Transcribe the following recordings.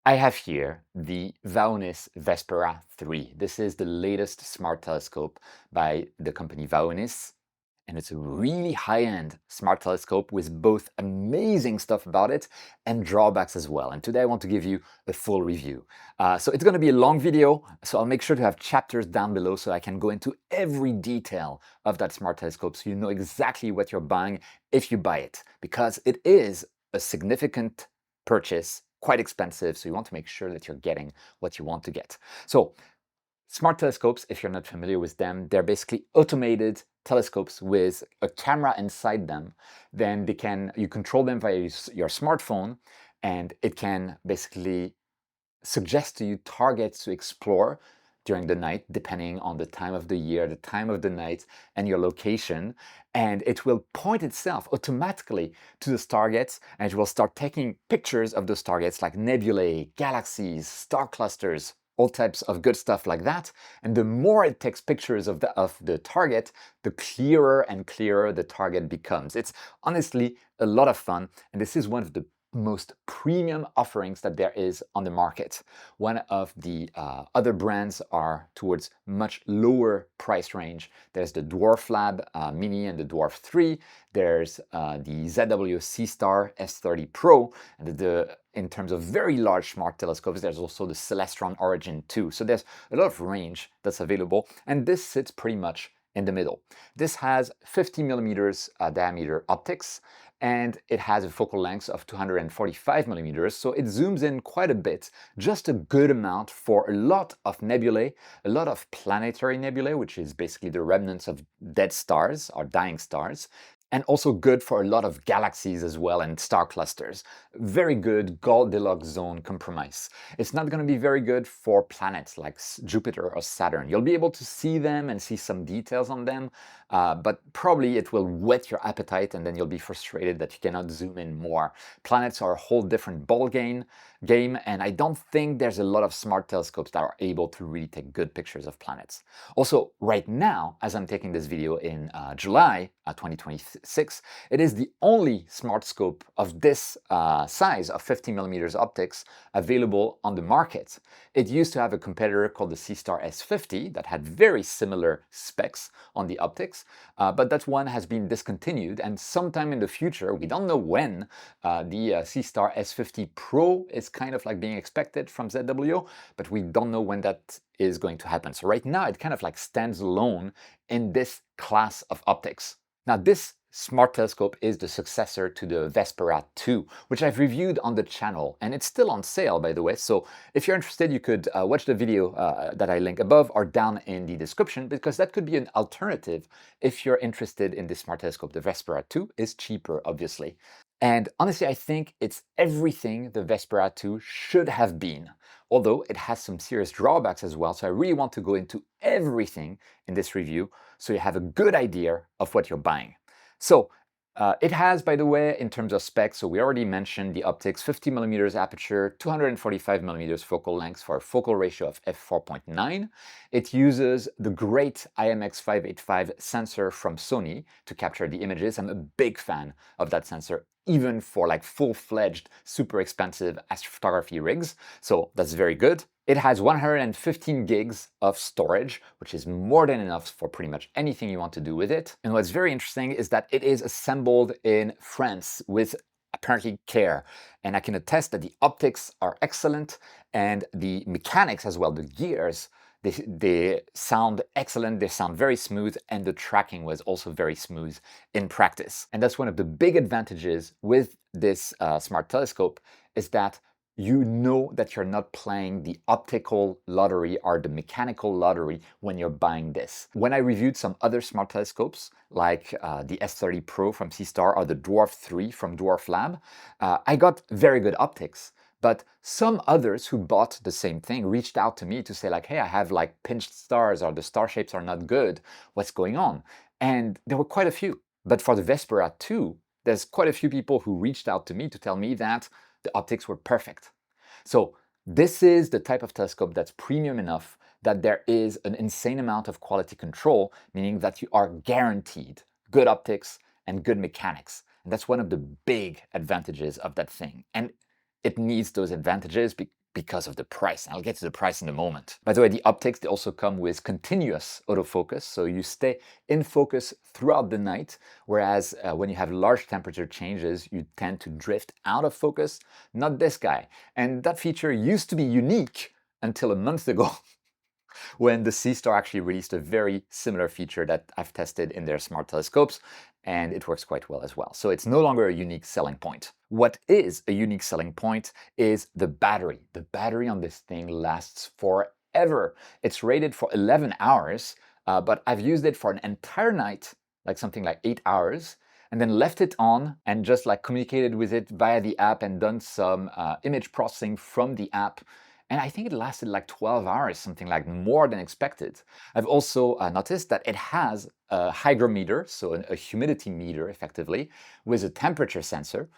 I have here the Vaonis Vespera 3. This is the latest smart telescope by the company Vaonis, and it's a really high-end smart telescope with both amazing stuff about it and drawbacks as well. And today I want to give you a full review. So it's going to be a long video, so I'll make sure to have chapters down below so I can go into every detail of that smart telescope so you know exactly what you're buying if you buy it, because it is a significant purchase, quite expensive, so you want to make sure that you're getting what you want to get. So smart telescopes, if you're not familiar with them, they're basically automated telescopes with a camera inside them. Then you control them via your smartphone, and it can basically suggest to you targets to explore during the night, depending on the time of the year, the time of the night, and your location. And it will point itself automatically to those targets, and it will start taking pictures of those targets like nebulae, galaxies, star clusters, all types of good stuff like that. And the more it takes pictures of the target, the clearer and clearer the target becomes. It's honestly a lot of fun, and this is one of the most premium offerings that there is on the market. One of the other brands are towards much lower price range. There's the Dwarf Lab Mini and the Dwarf 3. There's the ZW C-Star S30 Pro. And in terms of very large smart telescopes, there's also the Celestron Origin 2. So there's a lot of range that's available, and this sits pretty much in the middle. This has 50 millimeters diameter optics, and it has a focal length of 245 millimeters, so it zooms in quite a bit, just a good amount for a lot of nebulae, a lot of planetary nebulae, which is basically the remnants of dead stars or dying stars, and also good for a lot of galaxies as well and star clusters. Very good Goldilocks zone compromise. It's not going to be very good for planets like Jupiter or Saturn. You'll be able to see them and see some details on them, but probably it will whet your appetite and then you'll be frustrated that you cannot zoom in more. Planets are a whole different ball game, and I don't think there's a lot of smart telescopes that are able to really take good pictures of planets. Also, right now, as I'm taking this video in July 2026, it is the only smart scope of this size of 50 millimeters optics available on the market. It used to have a competitor called the C-Star S50 that had very similar specs on the optics, but that one has been discontinued, and sometime in the future, we don't know when, the C-Star S50 Pro is kind of like being expected from ZW, but we don't know when that is going to happen. So right now, it kind of like stands alone in this class of optics. Now, this smart telescope is the successor to the Vespera 2, which I've reviewed on the channel, and it's still on sale, by the way. So if you're interested, you could watch the video that I link above or down in the description, because that could be an alternative if you're interested in this smart telescope. The Vespera 2 is cheaper, obviously. And honestly, I think it's everything the Vespera 2 should have been, although it has some serious drawbacks as well. So I really want to go into everything in this review so you have a good idea of what you're buying. So it has, by the way, in terms of specs, so we already mentioned the optics, 50 millimeters aperture, 245 millimeters focal length for a focal ratio of f4.9. It uses the great IMX585 sensor from Sony to capture the images. I'm a big fan of that sensor, even for like full-fledged, super expensive astrophotography rigs. So that's very good. It has 115 gigs of storage, which is more than enough for pretty much anything you want to do with it. And what's very interesting is that it is assembled in France with apparently care. And I can attest that the optics are excellent and the mechanics as well, the gears, they sound excellent, they sound very smooth, and the tracking was also very smooth in practice. And that's one of the big advantages with this smart telescope, is that you know that you're not playing the optical lottery or the mechanical lottery when you're buying this. When I reviewed some other smart telescopes, like the S30 Pro from C-Star or the Dwarf 3 from Dwarf Lab, I got very good optics. But some others who bought the same thing reached out to me to say like, hey, I have like pinched stars, or the star shapes are not good. What's going on? And there were quite a few. But for the Vespera 2, there's quite a few people who reached out to me to tell me that the optics were perfect. So this is the type of telescope that's premium enough that there is an insane amount of quality control, meaning that you are guaranteed good optics and good mechanics. And that's one of the big advantages of that thing. And it needs those advantages because of the price. I'll get to the price in a moment. By the way, the optics, they also come with continuous autofocus, so you stay in focus throughout the night, whereas when you have large temperature changes, you tend to drift out of focus. Not this guy. And that feature used to be unique until a month ago, when the C-Star actually released a very similar feature that I've tested in their smart telescopes, and it works quite well as well. So it's no longer a unique selling point. What is a unique selling point is the battery. The battery on this thing lasts forever. It's rated for 11 hours, but I've used it for an entire night, like something like 8 hours, and then left it on and just like communicated with it via the app and done some image processing from the app. And I think it lasted like 12 hours, something like more than expected. I've also noticed that it has a hygrometer, so a humidity meter effectively, with a temperature sensor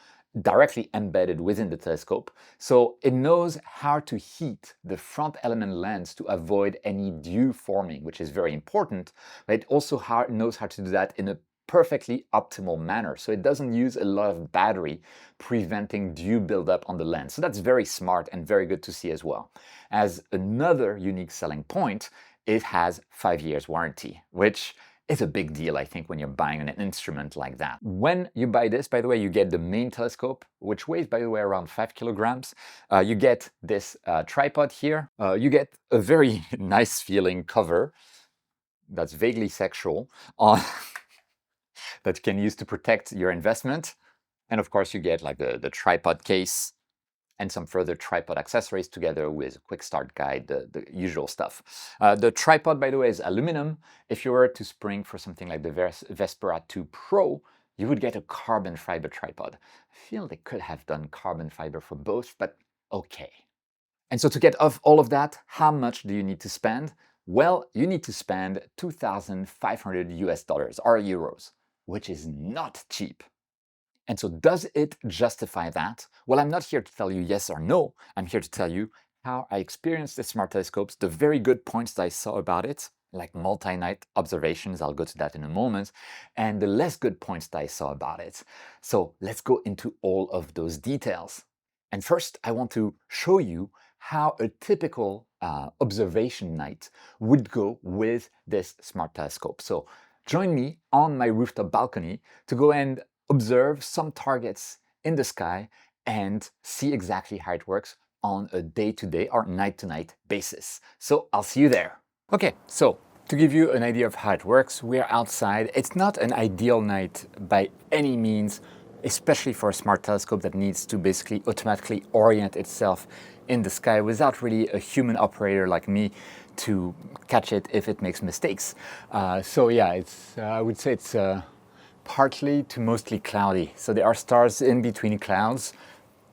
directly embedded within the telescope. So it knows how to heat the front element lens to avoid any dew forming, which is very important. But it also knows how to do that in a perfectly optimal manner. So it doesn't use a lot of battery, preventing dew buildup on the lens. So that's very smart and very good to see as well. As another unique selling point, it has 5 years warranty, which is a big deal, I think, when you're buying an instrument like that. When you buy this, by the way, you get the main telescope, which weighs, by the way, around 5 kilograms. You get this tripod here. You get a very nice feeling cover that's vaguely sexual on that you can use to protect your investment. And of course, you get like the tripod case and some further tripod accessories together with a quick start guide, the usual stuff. The tripod, by the way, is aluminum. If you were to spring for something like the Vespera 2 Pro, you would get a carbon fiber tripod. I feel they could have done carbon fiber for both, but okay. And so to get off all of that, how much do you need to spend? Well, you need to spend $2,500 or euros, which is not cheap. And so does it justify that? Well, I'm not here to tell you yes or no. I'm here to tell you how I experienced the smart telescopes, the very good points that I saw about it, like multi-night observations, I'll go to that in a moment, and the less good points that I saw about it. So let's go into all of those details. And first, I want to show you how a typical observation night would go with this smart telescope. So join me on my rooftop balcony to go and observe some targets in the sky and see exactly how it works on a day-to-day or night-to-night basis. So I'll see you there. Okay, so to give you an idea of how it works, we're outside. It's not an ideal night by any means, especially for a smart telescope that needs to basically automatically orient itself in the sky without really a human operator like me to catch it if it makes mistakes. So yeah, I would say it's partly to mostly cloudy. So there are stars in between clouds.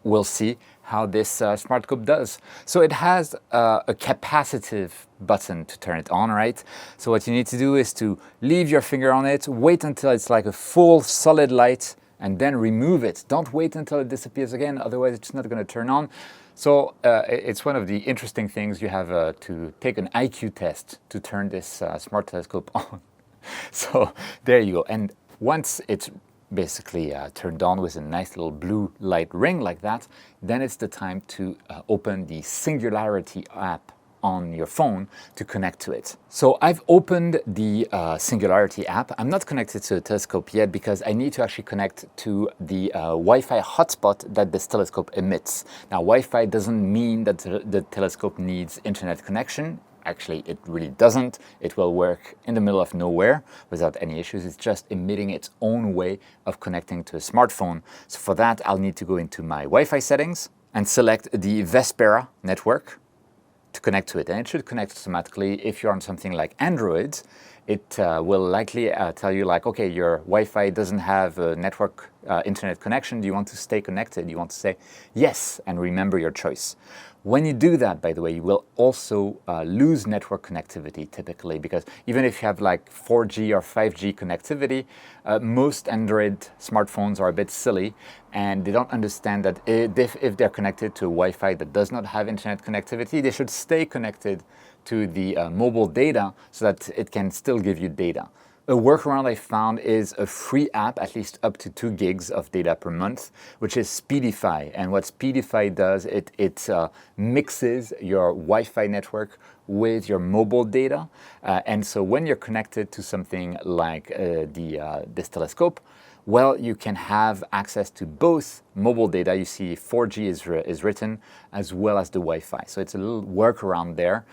We'll see how this smart scope does. So it has a capacitive button to turn it on, right? So what you need to do is to leave your finger on it, wait until it's like a full solid light, and then remove it. Don't wait until it disappears again, otherwise it's not going to turn on. So it's one of the interesting things. You have to take an IQ test to turn this smart telescope on. So there you go. And once it's basically turned on with a nice little blue light ring like that, then it's the time to open the Singularity app on your phone to connect to it. So I've opened the Singularity app. I'm not connected to the telescope yet because I need to actually connect to the Wi-Fi hotspot that this telescope emits. Now, Wi-Fi doesn't mean that the telescope needs internet connection. Actually, it really doesn't. It will work in the middle of nowhere without any issues. It's just emitting its own way of connecting to a smartphone. So for that, I'll need to go into my Wi-Fi settings and select the Vespera network to connect to it. And it should connect automatically. If you're on something like Android, it will likely tell you like, okay, your Wi-Fi doesn't have a network internet connection. Do you want to stay connected? You want to say yes and remember your choice. When you do that, by the way, you will also lose network connectivity typically, because even if you have like 4G or 5G connectivity, most Android smartphones are a bit silly and they don't understand that if they're connected to Wi-Fi that does not have internet connectivity, they should stay connected to the mobile data so that it can still give you data. A workaround I found is a free app, at least up to 2 gigs of data per month, which is Speedify. And what Speedify does, it mixes your Wi-Fi network with your mobile data. And so when you're connected to something like this telescope, well, you can have access to both mobile data. You see 4G is written, as well as the Wi-Fi. So it's a little workaround there.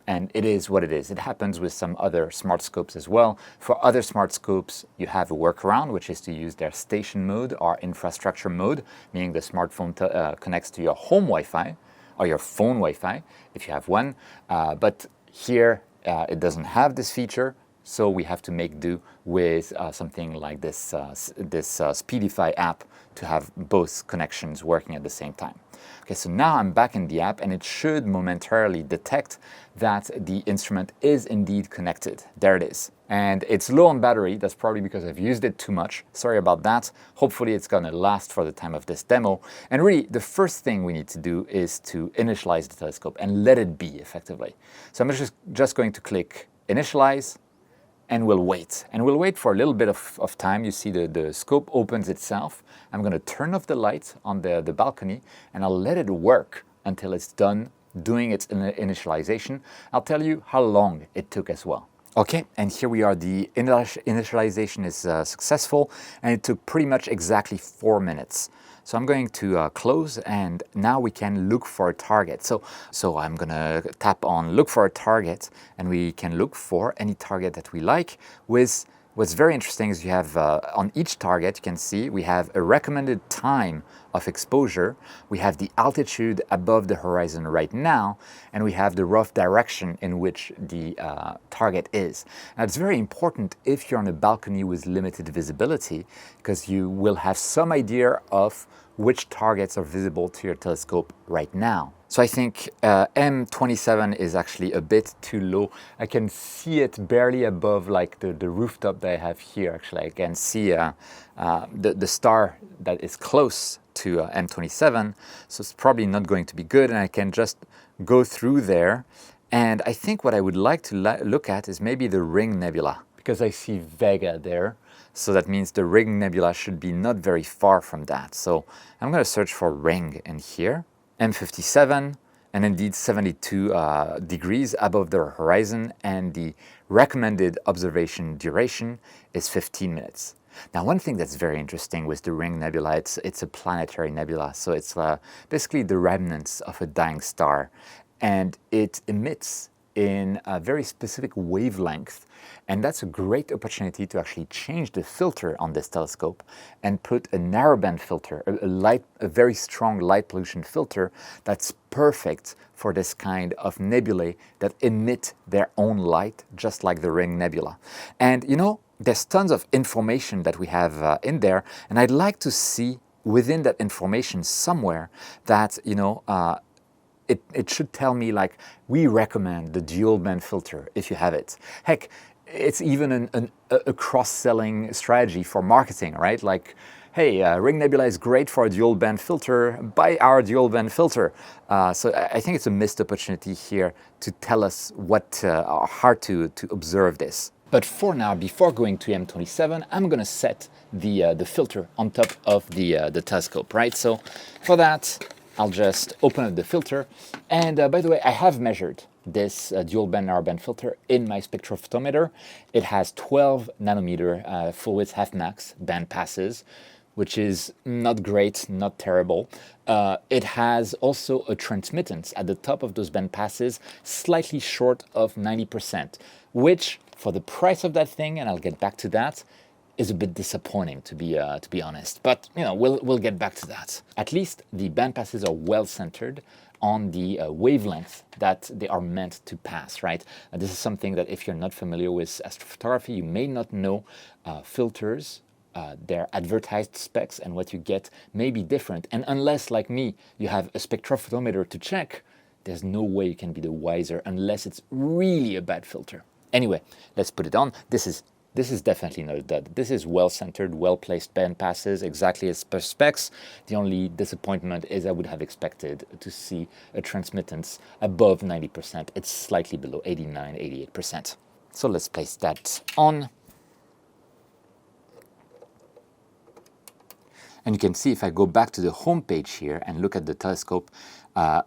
And it is what it is. It happens with some other smart scopes as well. For other smart scopes, you have a workaround, which is to use their station mode or infrastructure mode, meaning the smartphone connects to your home Wi-Fi or your phone Wi-Fi, if you have one. But here, it doesn't have this feature, so we have to make do with something like this Speedify app to have both connections working at the same time. Okay, so now I'm back in the app, and it should momentarily detect that the instrument is indeed connected. There it is. And it's low on battery. That's probably because I've used it too much. Sorry about that. Hopefully it's gonna last for the time of this demo. And really, the first thing we need to do is to initialize the telescope and let it be effectively. So I'm just going to click Initialize, and we'll wait. And we'll wait for a little bit of time. You see the scope opens itself. I'm going to turn off the light on the balcony, and I'll let it work until it's done doing its initialization. I'll tell you how long it took as well. Okay, and here we are. The initialization is successful, and it took pretty much exactly 4 minutes. So I'm going to close, and now we can look for a target. So I'm gonna tap on look for a target, and we can look for any target that we like. What's very interesting is you have on each target, you can see we have a recommended time of exposure, we have the altitude above the horizon right now, and we have the rough direction in which the target is. Now it's very important if you're on a balcony with limited visibility, because you will have some idea of which targets are visible to your telescope right now. So I think M27 is actually a bit too low. I can see it barely above like the rooftop that I have here. Actually, I can see the star that is close to M27, so it's probably not going to be good, and I can just go through there. And I think what I would like to look at is maybe the Ring Nebula, because I see Vega there. So that means the Ring Nebula should be not very far from that. So I'm going to search for Ring in here, M57, and indeed 72 degrees above the horizon, and the recommended observation duration is 15 minutes. Now, one thing that's very interesting with the Ring Nebula, it's a planetary nebula, so it's basically the remnants of a dying star, and it emits in a very specific wavelength, and that's a great opportunity to actually change the filter on this telescope and put a narrowband filter, a very strong light pollution filter that's perfect for this kind of nebulae that emit their own light, just like the Ring Nebula. And you know, there's tons of information that we have in there, and I'd like to see within that information somewhere that, you know, it should tell me like, we recommend the dual band filter if you have it. Heck, it's even a cross-selling strategy for marketing, right? Like, hey, Ring Nebula is great for a dual band filter, buy our dual band filter. So I think it's a missed opportunity here to tell us how to observe this. But for now, before going to M27, I'm gonna set the filter on top of the telescope, right? So for that, I'll just open up the filter, and by the way, I have measured this dual band narrowband filter in my spectrophotometer. It has 12 nanometer full width half max band passes, which is not great, not terrible. It has also a transmittance at the top of those band passes, slightly short of 90%, which for the price of that thing, and I'll get back to that, is a bit disappointing, to be honest. But you know, we'll get back to that. At least the band passes are well centered on the wavelength that they are meant to pass, right? This is something that if you're not familiar with astrophotography, you may not know. Filters, their advertised specs and what you get may be different. And unless, like me, you have a spectrophotometer to check, there's no way you can be the wiser unless it's really a bad filter. Anyway, let's put it on. This is definitely not a dud. This is well-centered, well-placed band passes, exactly as per specs. The only disappointment is I would have expected to see a transmittance above 90%. It's slightly below 89, 88%. So let's place that on. And you can see if I go back to the home page here and look at the telescope,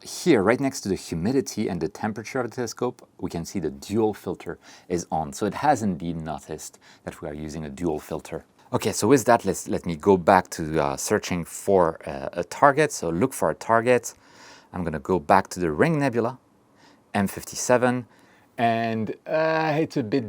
here right next to the humidity and the temperature of the telescope, we can see the dual filter is on. So it has indeed noticed that we are using a dual filter. Okay, so with that, let me go back to searching for a target. So look for a target. I'm going to go back to the Ring Nebula, M57. And it's a bit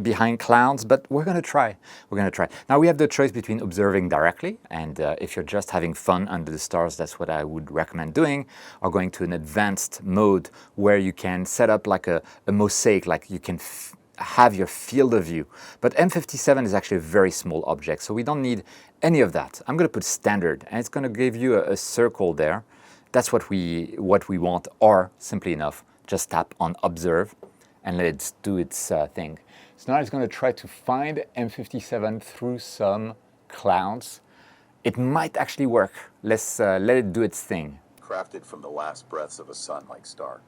behind clouds, but we're going to try. We're going to try. Now we have the choice between observing directly, and if you're just having fun under the stars, that's what I would recommend doing, or going to an advanced mode where you can set up like a mosaic, like you can have your field of view. But M57 is actually a very small object, so we don't need any of that. I'm going to put standard, and it's going to give you a circle there. That's what we want, or simply enough, just tap on observe and let it do its thing. So now it's going to try to find M57 through some clouds. It might actually work. Let's let it do its thing. Crafted from the last breaths of a sun-like star.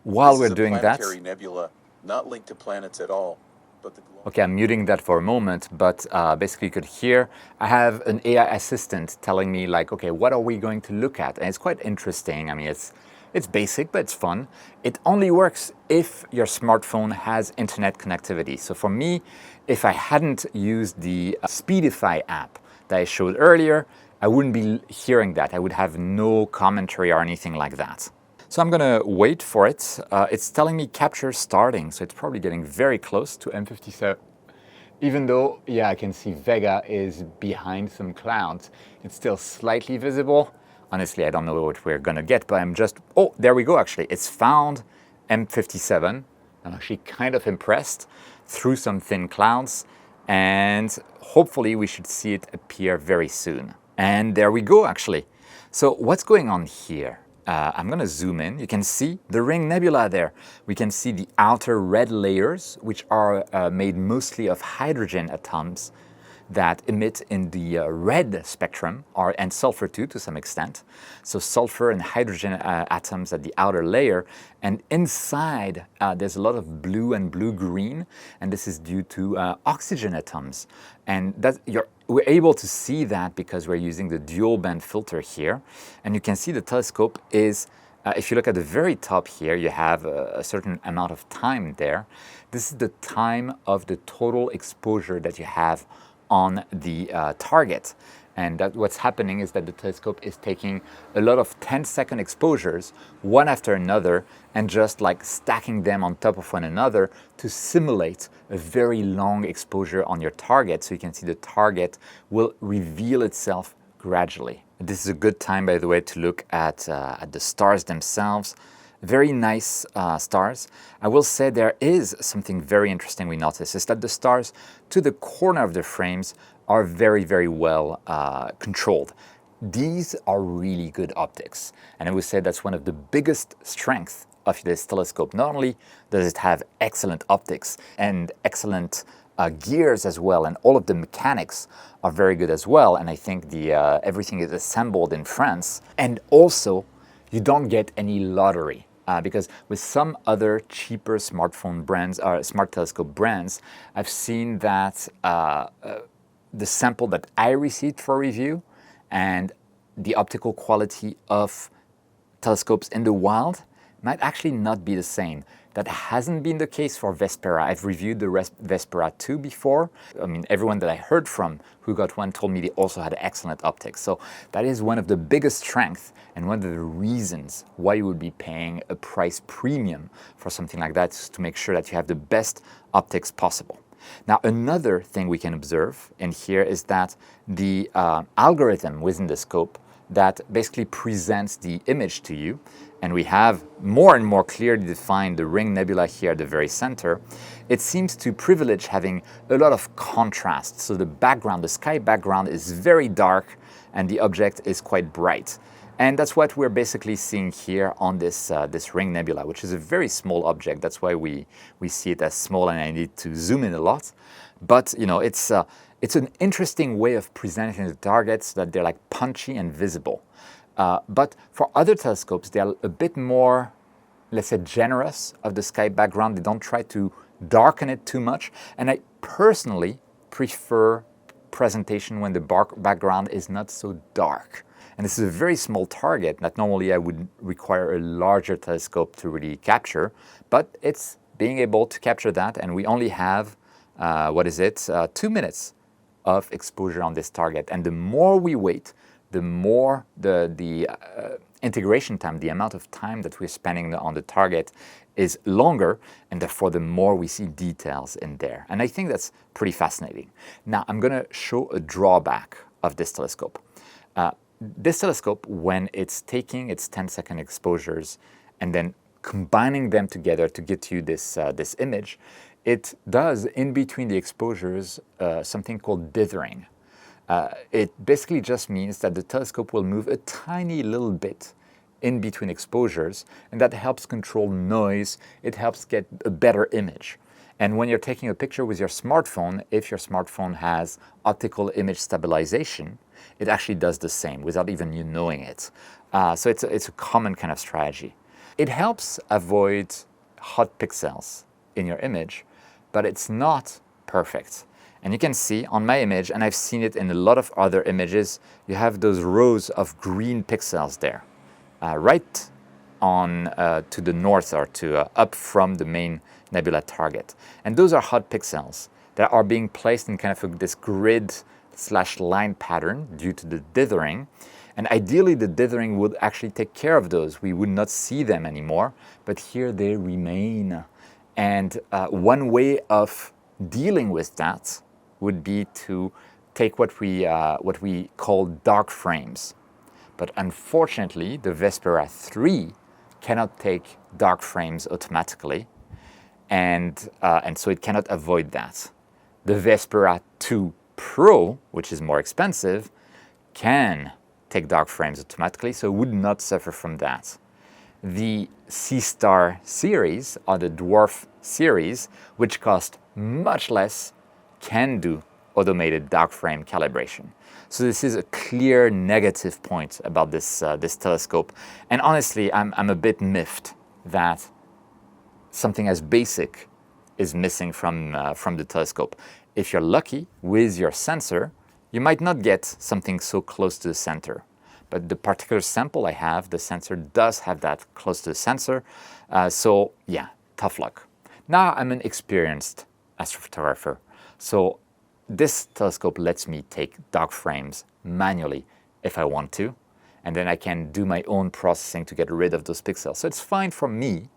While we're doing that, planetary nebula, not linked to planets at all, but the okay, I'm muting that for a moment, but basically you could hear I have an AI assistant telling me like, okay, what are we going to look at? And it's quite interesting. I mean, it's basic, but it's fun. It only works if your smartphone has internet connectivity. So for me, if I hadn't used the Speedify app that I showed earlier, I wouldn't be hearing that. I would have no commentary or anything like that. So I'm gonna wait for it. It's telling me capture starting, so it's probably getting very close to M57. Even though, yeah, I can see Vega is behind some clouds, it's still slightly visible. Honestly, I don't know what we're gonna get, but I'm just, oh, there we go actually. It's found M57. I'm actually kind of impressed through some thin clouds, and hopefully we should see it appear very soon. And there we go actually. So what's going on here? I'm going to zoom in. You can see the Ring Nebula there. We can see the outer red layers, which are made mostly of hydrogen atoms that emit in the red spectrum, and sulfur too, to some extent. So sulfur and hydrogen atoms at the outer layer, and inside there's a lot of blue and blue-green, and this is due to oxygen atoms. And we're able to see that because we're using the dual band filter here. And you can see the telescope is, if you look at the very top here, you have a certain amount of time there. This is the time of the total exposure that you have on the target. And what's happening is that the telescope is taking a lot of 10-second exposures, one after another, and just like stacking them on top of one another to simulate a very long exposure on your target. So you can see the target will reveal itself gradually. This is a good time, by the way, to look at the stars themselves. Very nice stars. I will say there is something very interesting we notice, is that the stars to the corner of the frames are very, very well controlled. These are really good optics. And I would say that's one of the biggest strengths of this telescope. Not only does it have excellent optics and excellent gears as well, and all of the mechanics are very good as well. And I think everything is assembled in France. And also, you don't get any lottery. Because with some other cheaper smartphone brands or smart telescope brands, I've seen that the sample that I received for review and the optical quality of telescopes in the wild might actually not be the same. That hasn't been the case for Vespera. I've reviewed the Vespera 2 before. I mean, everyone that I heard from who got one told me they also had excellent optics. So that is one of the biggest strengths and one of the reasons why you would be paying a price premium for something like that, is to make sure that you have the best optics possible. Now, another thing we can observe in here is that the algorithm within the scope that basically presents the image to you, and we have more and more clearly defined the Ring Nebula here at the very center, it seems to privilege having a lot of contrast. So the background, the sky background is very dark and the object is quite bright. And that's what we're basically seeing here on this Ring Nebula, which is a very small object. That's why we see it as small, and I need to zoom in a lot. But you know, it's an interesting way of presenting the targets, that they're like punchy and visible. But for other telescopes, they're a bit more let's say, generous of the sky background. They don't try to darken it too much. And I personally prefer presentation when the background is not so dark. And this is a very small target that normally I would require a larger telescope to really capture, but it's being able to capture that, and we only have, 2 minutes of exposure on this target. And the more we wait, the more the integration time, the amount of time that we're spending on the target is longer, and therefore the more we see details in there. And I think that's pretty fascinating. Now I'm going to show a drawback of this telescope. This telescope, when it's taking its 10-second exposures and then combining them together to get you this image, it does, in between the exposures, something called dithering. It basically just means that the telescope will move a tiny little bit in between exposures, and that helps control noise. It helps get a better image. And when you're taking a picture with your smartphone, if your smartphone has optical image stabilization, it actually does the same without even you knowing it. So it's a common kind of strategy. It helps avoid hot pixels in your image, but it's not perfect. And you can see on my image, and I've seen it in a lot of other images, you have those rows of green pixels there, right on to the north, or to up from the main nebula target. And those are hot pixels that are being placed in kind of this grid/line pattern due to the dithering. And ideally, the dithering would actually take care of those. We would not see them anymore, but here they remain. And one way of dealing with that would be to take what we call dark frames. But unfortunately, the Vespera 3 cannot take dark frames automatically, and so it cannot avoid that. The Vespera 2 Pro, which is more expensive, can take dark frames automatically, so it would not suffer from that. The C-Star series, or the Dwarf series, which cost much less, can do automated dark frame calibration. So this is a clear negative point about this telescope. And honestly, I'm a bit miffed that something as basic is missing from the telescope. If you're lucky with your sensor, you might not get something so close to the center. But the particular sample I have, the sensor does have that close to the sensor. So yeah, tough luck. Now I'm an experienced astrophotographer. So this telescope lets me take dark frames manually if I want to. And then I can do my own processing to get rid of those pixels. So it's fine for me.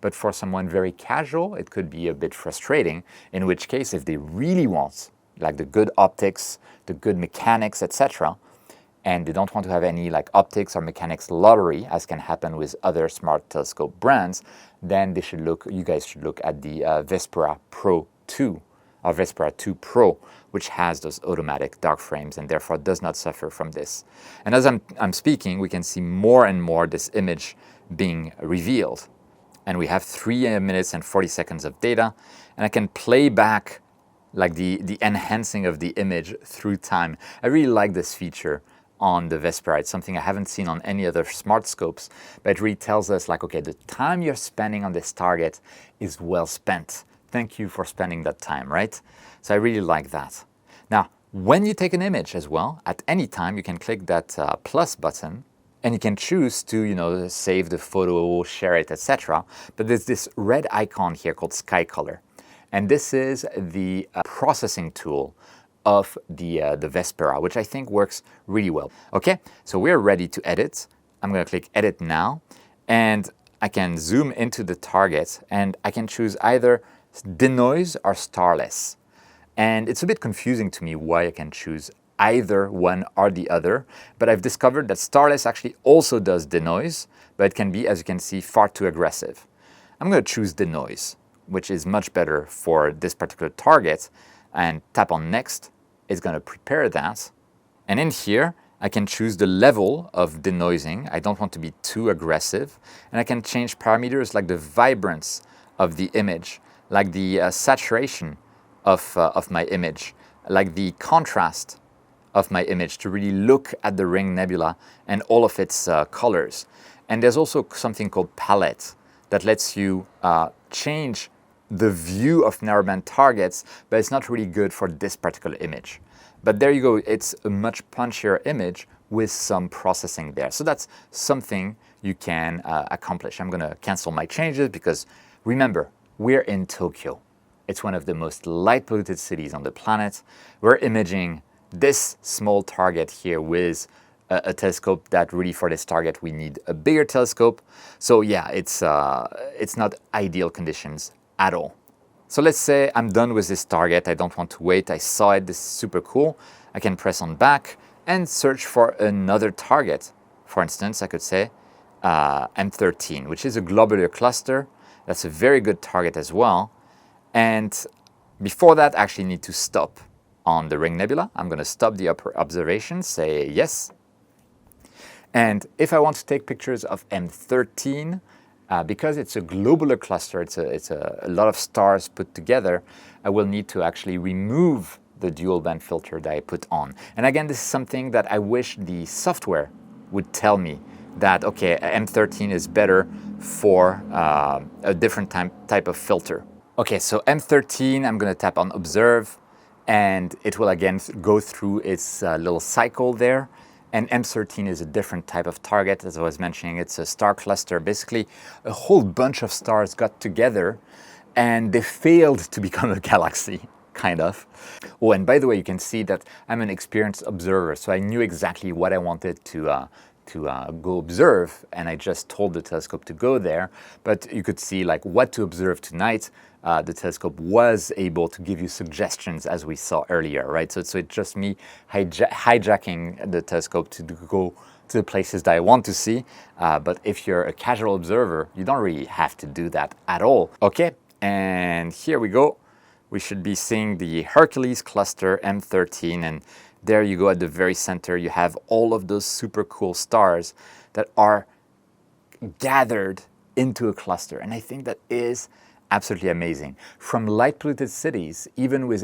But for someone very casual, it could be a bit frustrating, in which case, if they really want like the good optics, the good mechanics, etc., and they don't want to have any like optics or mechanics lottery, as can happen with other smart telescope brands, then you guys should look at the Vespera Pro 2 or Vespera 2 Pro, which has those automatic dark frames and therefore does not suffer from this. And as I'm speaking, we can see more and more this image being revealed. And we have 3 minutes and 40 seconds of data, and I can play back like the enhancing of the image through time. I really like this feature on the Vespera. It's something I haven't seen on any other smart scopes, but it really tells us like, okay, the time you're spending on this target is well spent. Thank you for spending that time, right? So I really like that. Now, when you take an image as well, at any time you can click that plus button, and you can choose to, save the photo, share it, etc. But there's this red icon here called Sky Color. And this is the processing tool of the Vespera, which I think works really well. Okay, so we're ready to edit. I'm going to click Edit Now. And I can zoom into the target, and I can choose either denoise or starless. And it's a bit confusing to me why I can choose either one or the other, but I've discovered that starless actually also does denoise, but it can be, as you can see, far too aggressive. I'm going to choose denoise, which is much better for this particular target, and tap on Next. It's going to prepare that. And in here, I can choose the level of denoising. I don't want to be too aggressive. And I can change parameters like the vibrance of the image, like the saturation of my image, like the contrast of my image, to really look at the ring nebula and all of its colors. And there's also something called palette that lets you change the view of narrowband targets, but it's not really good for this particular image. But there you go, it's a much punchier image with some processing there. So that's something you can accomplish. I'm gonna cancel my changes because remember, we're in Tokyo. It's one of the most light polluted cities on the planet. We're imaging this small target here with a telescope that really for this target we need a bigger telescope. So yeah, it's not ideal conditions at all. So let's say I'm done with this target. I don't want to wait. I saw it. This is super cool. I can press on back and search for another target. For instance, I could say M13, which is a globular cluster. That's a very good target as well. And before that, I actually need to stop on the Ring Nebula. I'm going to stop the observation, say yes. And if I want to take pictures of M13, because it's a globular cluster, it's a lot of stars put together, I will need to actually remove the dual band filter that I put on. And again, this is something that I wish the software would tell me that, okay, M13 is better for a different type of filter. Okay, so M13, I'm going to tap on Observe, and it will again go through its little cycle there. And M13 is a different type of target, as I was mentioning. It's a star cluster. Basically, a whole bunch of stars got together, and they failed to become a galaxy, kind of. Oh, and by the way, you can see that I'm an experienced observer, so I knew exactly what I wanted to go observe, and I just told the telescope to go there. But you could see like what to observe tonight. The telescope was able to give you suggestions, as we saw earlier, right? So it's just me hijacking the telescope to go to the places that I want to see. But if you're a casual observer, you don't really have to do that at all. Okay, and here we go. We should be seeing the Hercules cluster M13, and there you go at the very center. You have all of those super cool stars that are gathered into a cluster, and I think that is absolutely amazing. From light polluted cities, even with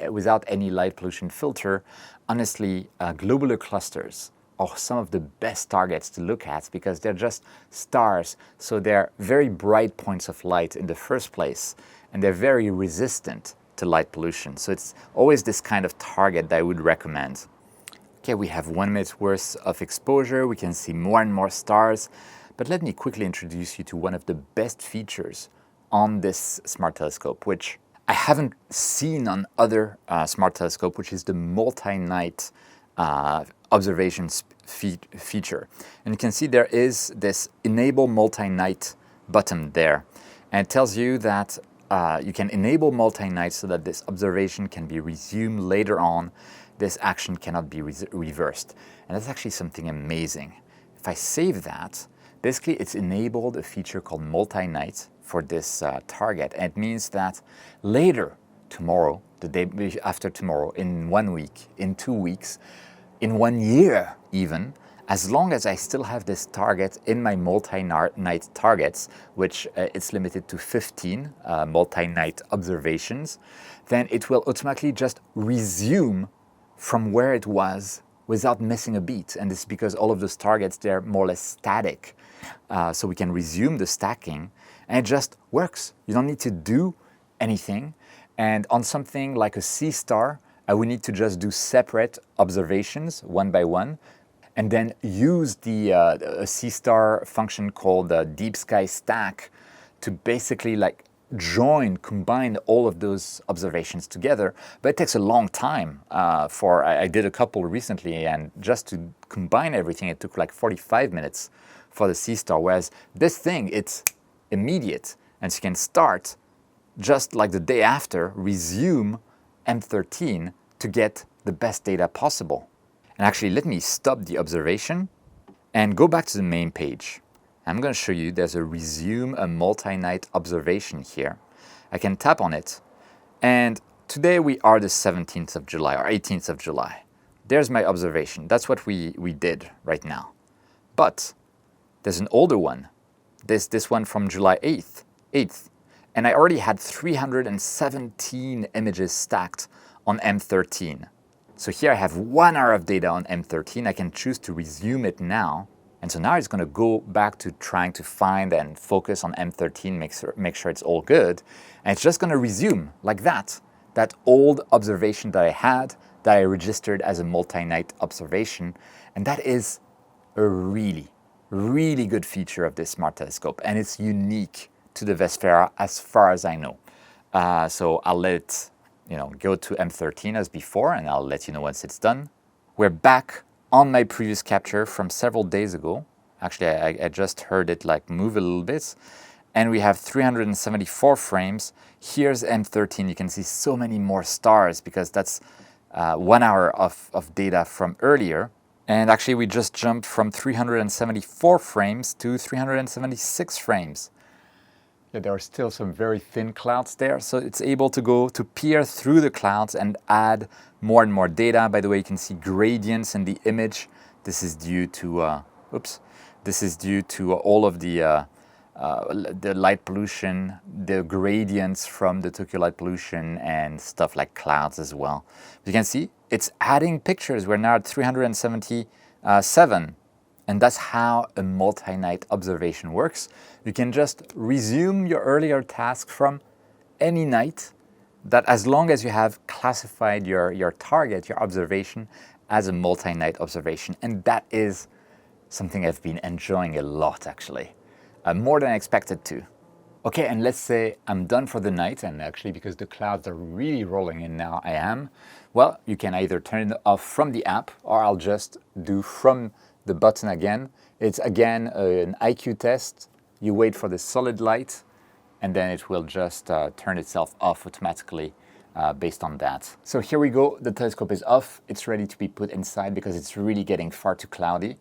without any light pollution filter, honestly, globular clusters are some of the best targets to look at because they're just stars. So they're very bright points of light in the first place, and they're very resistant to light pollution. So it's always this kind of target that I would recommend. Okay, we have 1 minute worth of exposure. We can see more and more stars. But let me quickly introduce you to one of the best features on this smart telescope, which I haven't seen on other smart telescope, which is the multi-night observations feature. And you can see there is this enable multi-night button there, and it tells you that you can enable multi-night so that this observation can be resumed later on. This action cannot be reversed, and that's actually something amazing. If I save that, basically it's enabled a feature called multi-night for this target, and it means that later, tomorrow, the day after tomorrow, in 1 week, in 2 weeks, in 1 year even, as long as I still have this target in my multi-night targets, which it's limited to 15 multi-night observations, then it will automatically just resume from where it was without missing a beat. And this is because all of those targets, they're more or less static. So we can resume the stacking, and it just works. You don't need to do anything. And on something like a C star, I would need to just do separate observations one by one, and then use the C star function called Deep Sky Stack to basically like combine all of those observations together. But it takes a long time. I did a couple recently, and just to combine everything, it took like 45 minutes for the C star, whereas this thing, it's immediate, and so you can start just like the day after, resume M13 to get the best data possible. And actually, let me stop the observation and go back to the main page. I'm going to show you there's a resume a multi-night observation here. I can tap on it, and today we are the 17th of July or 18th of July. There's my observation. That's what we did right now. But there's an older one, this one from July 8th, and I already had 317 images stacked on M13. So here I have 1 hour of data on M13. I can choose to resume it now, And so now it's going to go back to trying to find and focus on M13, make sure it's all good. And it's just going to resume like that old observation that I had, that I registered as a multi-night observation. And that is a really, really good feature of this smart telescope. And it's unique to the Vespera as far as I know. So I'll let it go to M13 as before, and I'll let you know once it's done. We're back on my previous capture from several days ago. Actually, I just heard it like move a little bit. And we have 374 frames. Here's M13. You can see so many more stars because that's 1 hour of data from earlier. And actually, we just jumped from 374 frames to 376 frames. There are still some very thin clouds there, so it's able to go to peer through the clouds and add more and more data. By the way, you can see gradients in the image. This is due to this is due to all of the light pollution, the gradients from the Tokyo light pollution, and stuff like clouds as well. You can see it's adding pictures. We're now at 377. And that's how a multi-night observation works. You can just resume your earlier task from any night, that as long as you have classified your target, your observation, as a multi-night observation. And that is something I've been enjoying a lot, actually. More than I expected to. Okay, and let's say I'm done for the night, and actually because the clouds are really rolling in now, I am. Well, you can either turn it off from the app, or I'll just do from the button again. It's again an IQ test. You wait for the solid light, and then it will just turn itself off automatically based on that. So here we go. The telescope is off. It's ready to be put inside because it's really getting far too cloudy.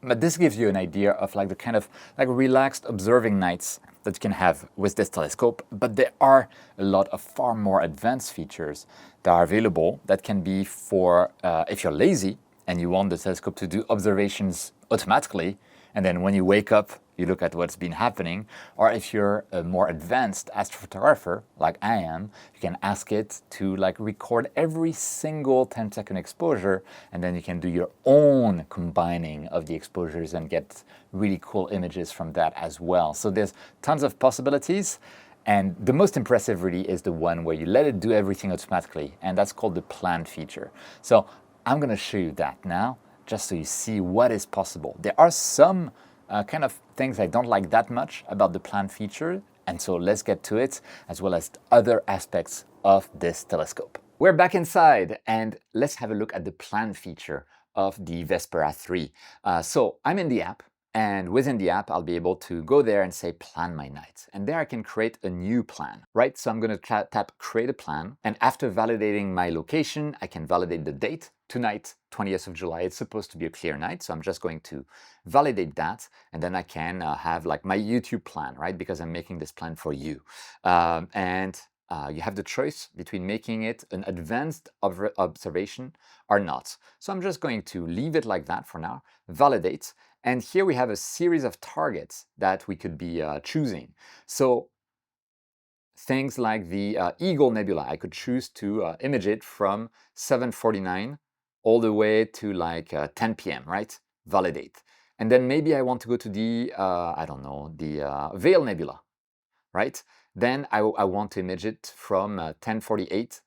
But this gives you an idea of like the kind of like relaxed observing nights that you can have with this telescope. But there are a lot of far more advanced features that are available that can be for if you're lazy and you want the telescope to do observations automatically, and then when you wake up, you look at what's been happening. Or if you're a more advanced astrophotographer, like I am, you can ask it to like record every single 10-second exposure, and then you can do your own combining of the exposures and get really cool images from that as well. So there's tons of possibilities. And the most impressive really is the one where you let it do everything automatically, and that's called the plan feature. So I'm going to show you that now, just so you see what is possible. There are some kind of things I don't like that much about the plan feature, and so let's get to it, as well as other aspects of this telescope. We're back inside, and let's have a look at the plan feature of the Vespera 3. So I'm in the app, and within the app, I'll be able to go there and say plan my night. And there I can create a new plan, right? So I'm going to tap create a plan. And after validating my location, I can validate the date. Tonight, 20th of July, it's supposed to be a clear night. So I'm just going to validate that. And then I can have like my YouTube plan, right? Because I'm making this plan for you. You have the choice between making it an advanced observation or not. So I'm just going to leave it like that for now, validate. And here we have a series of targets that we could be choosing. So things like the Eagle Nebula, I could choose to image it from 7:49 all the way to like 10 p.m., right? Validate. And then maybe I want to go to the, the Veil Nebula, right? Then I want to image it from 10:48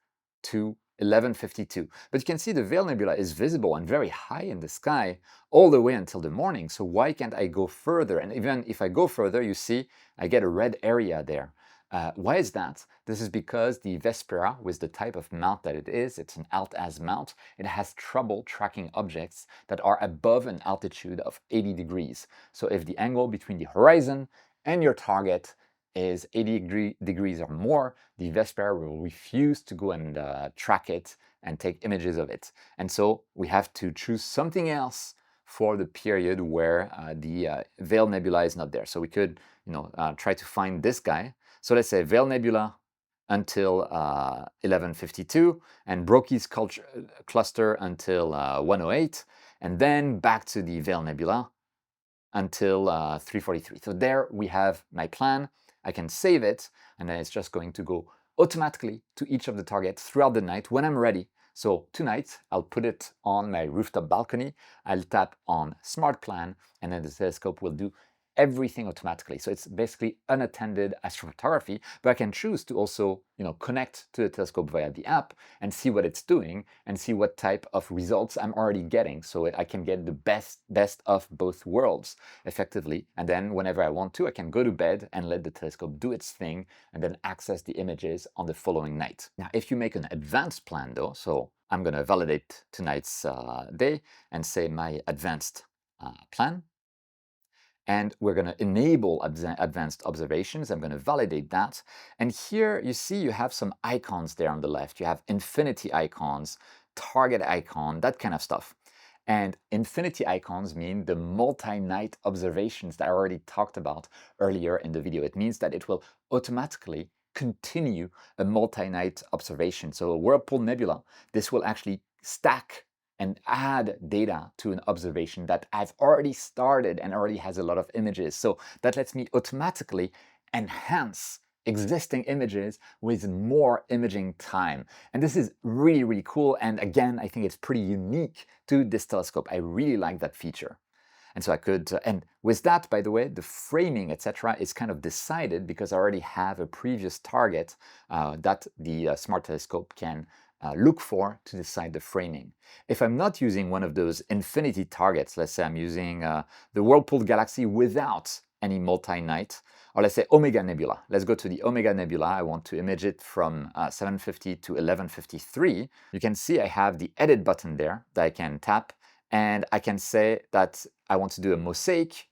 to 11:52. But you can see the Veil Nebula is visible and very high in the sky all the way until the morning. So why can't I go further? And even if I go further, you see I get a red area there. Why is that? This is because the Vespera, with the type of mount that it is, it's an alt-az mount, it has trouble tracking objects that are above an altitude of 80 degrees. So if the angle between the horizon and your target is 80 degrees or more, the Vespera will refuse to go and track it and take images of it. And so we have to choose something else for the period where the Veil Nebula is not there. So we could try to find this guy. So let's say Veil Nebula until 11:52, and Brocchi's cluster until 1:08, and then back to the Veil Nebula until 3:43. So there we have my plan. I can save it, and then it's just going to go automatically to each of the targets throughout the night when I'm ready. So tonight, I'll put it on my rooftop balcony, I'll tap on Smart Plan, and then the telescope will do everything automatically. So it's basically unattended astrophotography, but I can choose to also, connect to the telescope via the app and see what it's doing and see what type of results I'm already getting. So I can get the best of both worlds effectively. And then whenever I want to, I can go to bed and let the telescope do its thing and then access the images on the following night. Now, if you make an advanced plan though, so I'm going to validate tonight's day and say my advanced plan. And we're going to enable advanced observations. I'm going to validate that. And here you see you have some icons there on the left. You have infinity icons, target icon, that kind of stuff. And infinity icons mean the multi-night observations that I already talked about earlier in the video. It means that it will automatically continue a multi-night observation. So a Whirlpool Nebula, this will actually stack and add data to an observation that I've already started and already has a lot of images. So that lets me automatically enhance existing images with more imaging time. And this is really, really cool. And again, I think it's pretty unique to this telescope. I really like that feature. And so I could, and with that, by the way, the framing, etc., is kind of decided because I already have a previous target that the Smart Telescope can look for to decide the framing. If I'm not using one of those infinity targets, let's say I'm using the Whirlpool Galaxy without any multi-night, or let's say Omega Nebula. Let's go to the Omega Nebula. I want to image it from 750 to 1153. You can see I have the edit button there that I can tap, and I can say that I want to do a mosaic,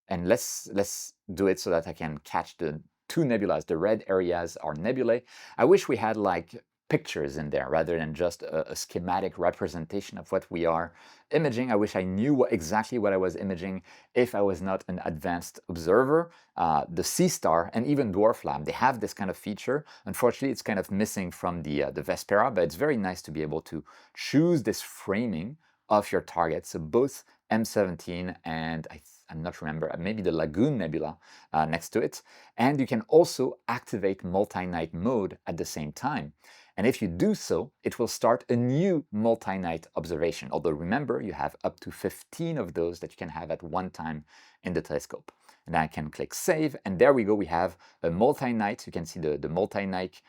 and let's do it so that I can catch the two nebulas. The red areas are nebulae. I wish we had like pictures in there rather than just a schematic representation of what we are imaging. I wish I knew exactly what I was imaging if I was not an advanced observer. The Sea Star and even Dwarf Lab, they have this kind of feature. Unfortunately, it's kind of missing from the Vespera, but it's very nice to be able to choose this framing of your target. So both M17 and I'm not remember, maybe the Lagoon Nebula next to it. And you can also activate multi-night mode at the same time. And if you do so, it will start a new multi-night observation. Although remember, you have up to 15 of those that you can have at one time in the telescope. And then I can click save, and there we go. We have a multi-night. You can see the multi-night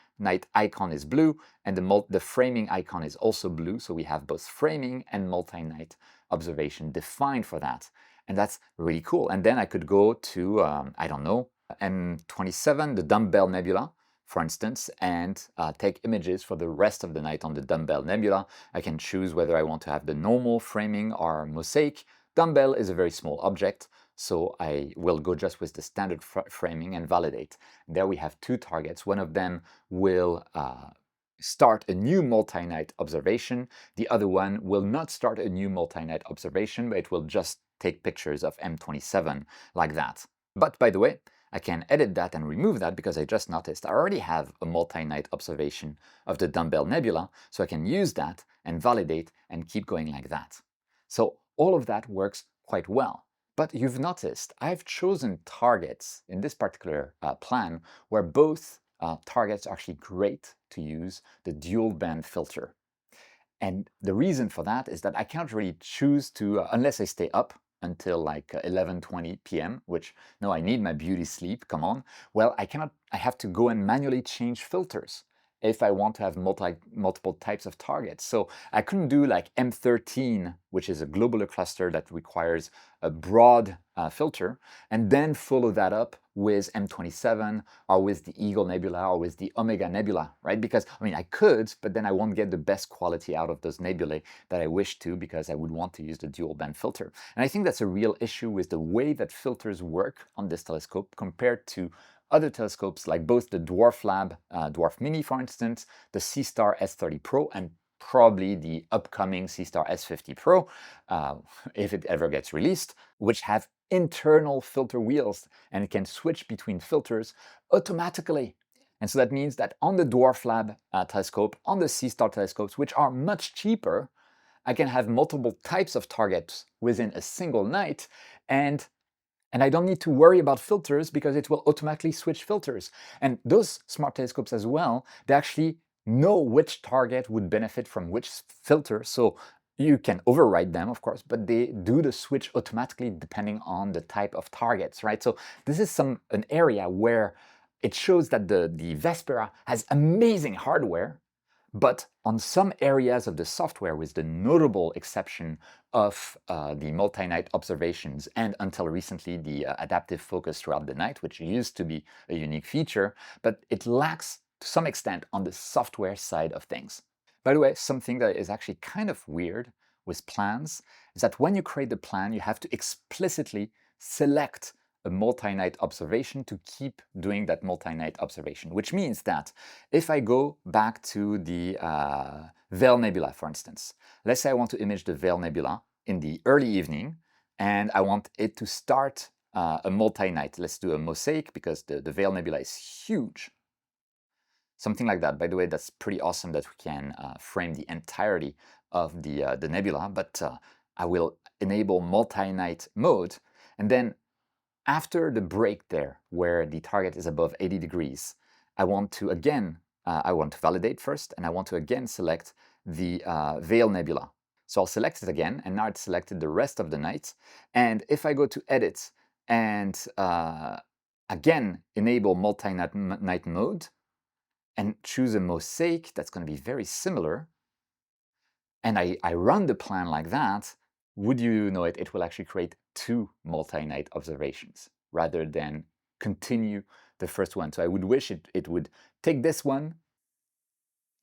icon is blue, and the framing icon is also blue. So we have both framing and multi-night observation defined for that. And that's really cool. And then I could go to, I don't know, M27, the Dumbbell Nebula, for instance, and take images for the rest of the night on the Dumbbell Nebula. I can choose whether I want to have the normal framing or mosaic. Dumbbell is a very small object, so I will go just with the standard framing and validate. There we have two targets. One of them will start a new multi-night observation. The other one will not start a new multi-night observation, but it will just take pictures of M27 like that. But by the way, I can edit that and remove that because I just noticed I already have a multi-night observation of the Dumbbell Nebula, so I can use that and validate and keep going like that. So all of that works quite well. But you've noticed I've chosen targets in this particular plan where both targets are actually great to use the dual band filter. And the reason for that is that I cannot really choose to, unless I stay up until like 11:20 p.m., which, no, I need my beauty sleep, come on. Well, I have to go and manually change filters if I want to have multiple types of targets. So I couldn't do like M13, which is a globular cluster that requires a broad filter, and then follow that up with M27 or with the Eagle Nebula or with the Omega Nebula, right? Because, I mean, I could, but then I won't get the best quality out of those nebulae that I wish to because I would want to use the dual band filter. And I think that's a real issue with the way that filters work on this telescope compared to other telescopes like both the Dwarf Lab, Dwarf Mini, for instance, the Sea Star S30 Pro, and probably the upcoming Sea Star S50 Pro, if it ever gets released, which have internal filter wheels and it can switch between filters automatically. And so that means that on the Dwarf Lab telescope, on the Sea Star telescopes, which are much cheaper, I can have multiple types of targets within a single night, and I don't need to worry about filters because it will automatically switch filters. And those smart telescopes as well, they actually know which target would benefit from which filter. So you can override them, of course, but they do the switch automatically depending on the type of targets, right? So this is an area where it shows that the Vespera has amazing hardware, but on some areas of the software, with the notable exception of the multi-night observations and until recently the adaptive focus throughout the night, which used to be a unique feature, but it lacks to some extent on the software side of things. By the way, something that is actually kind of weird with plans is that when you create the plan, you have to explicitly select a multi-night observation to keep doing that multi-night observation, which means that if I go back to the Veil Nebula, for instance, let's say I want to image the Veil Nebula in the early evening, and I want it to start a multi-night. Let's do a mosaic because the Veil Nebula is huge. Something like that. By the way, that's pretty awesome that we can frame the entirety of the nebula, but I will enable multi-night mode, and then after the break there, where the target is above 80 degrees, I want to again, I want to validate first, and I want to again select the Veil Nebula. So I'll select it again, and now it's selected the rest of the night. And if I go to Edit and again enable multi-night mode, and choose a mosaic that's going to be very similar, and I run the plan like that, would you know it, it will actually create 2 multi-night observations rather than continue the first one. So I would wish it would take this one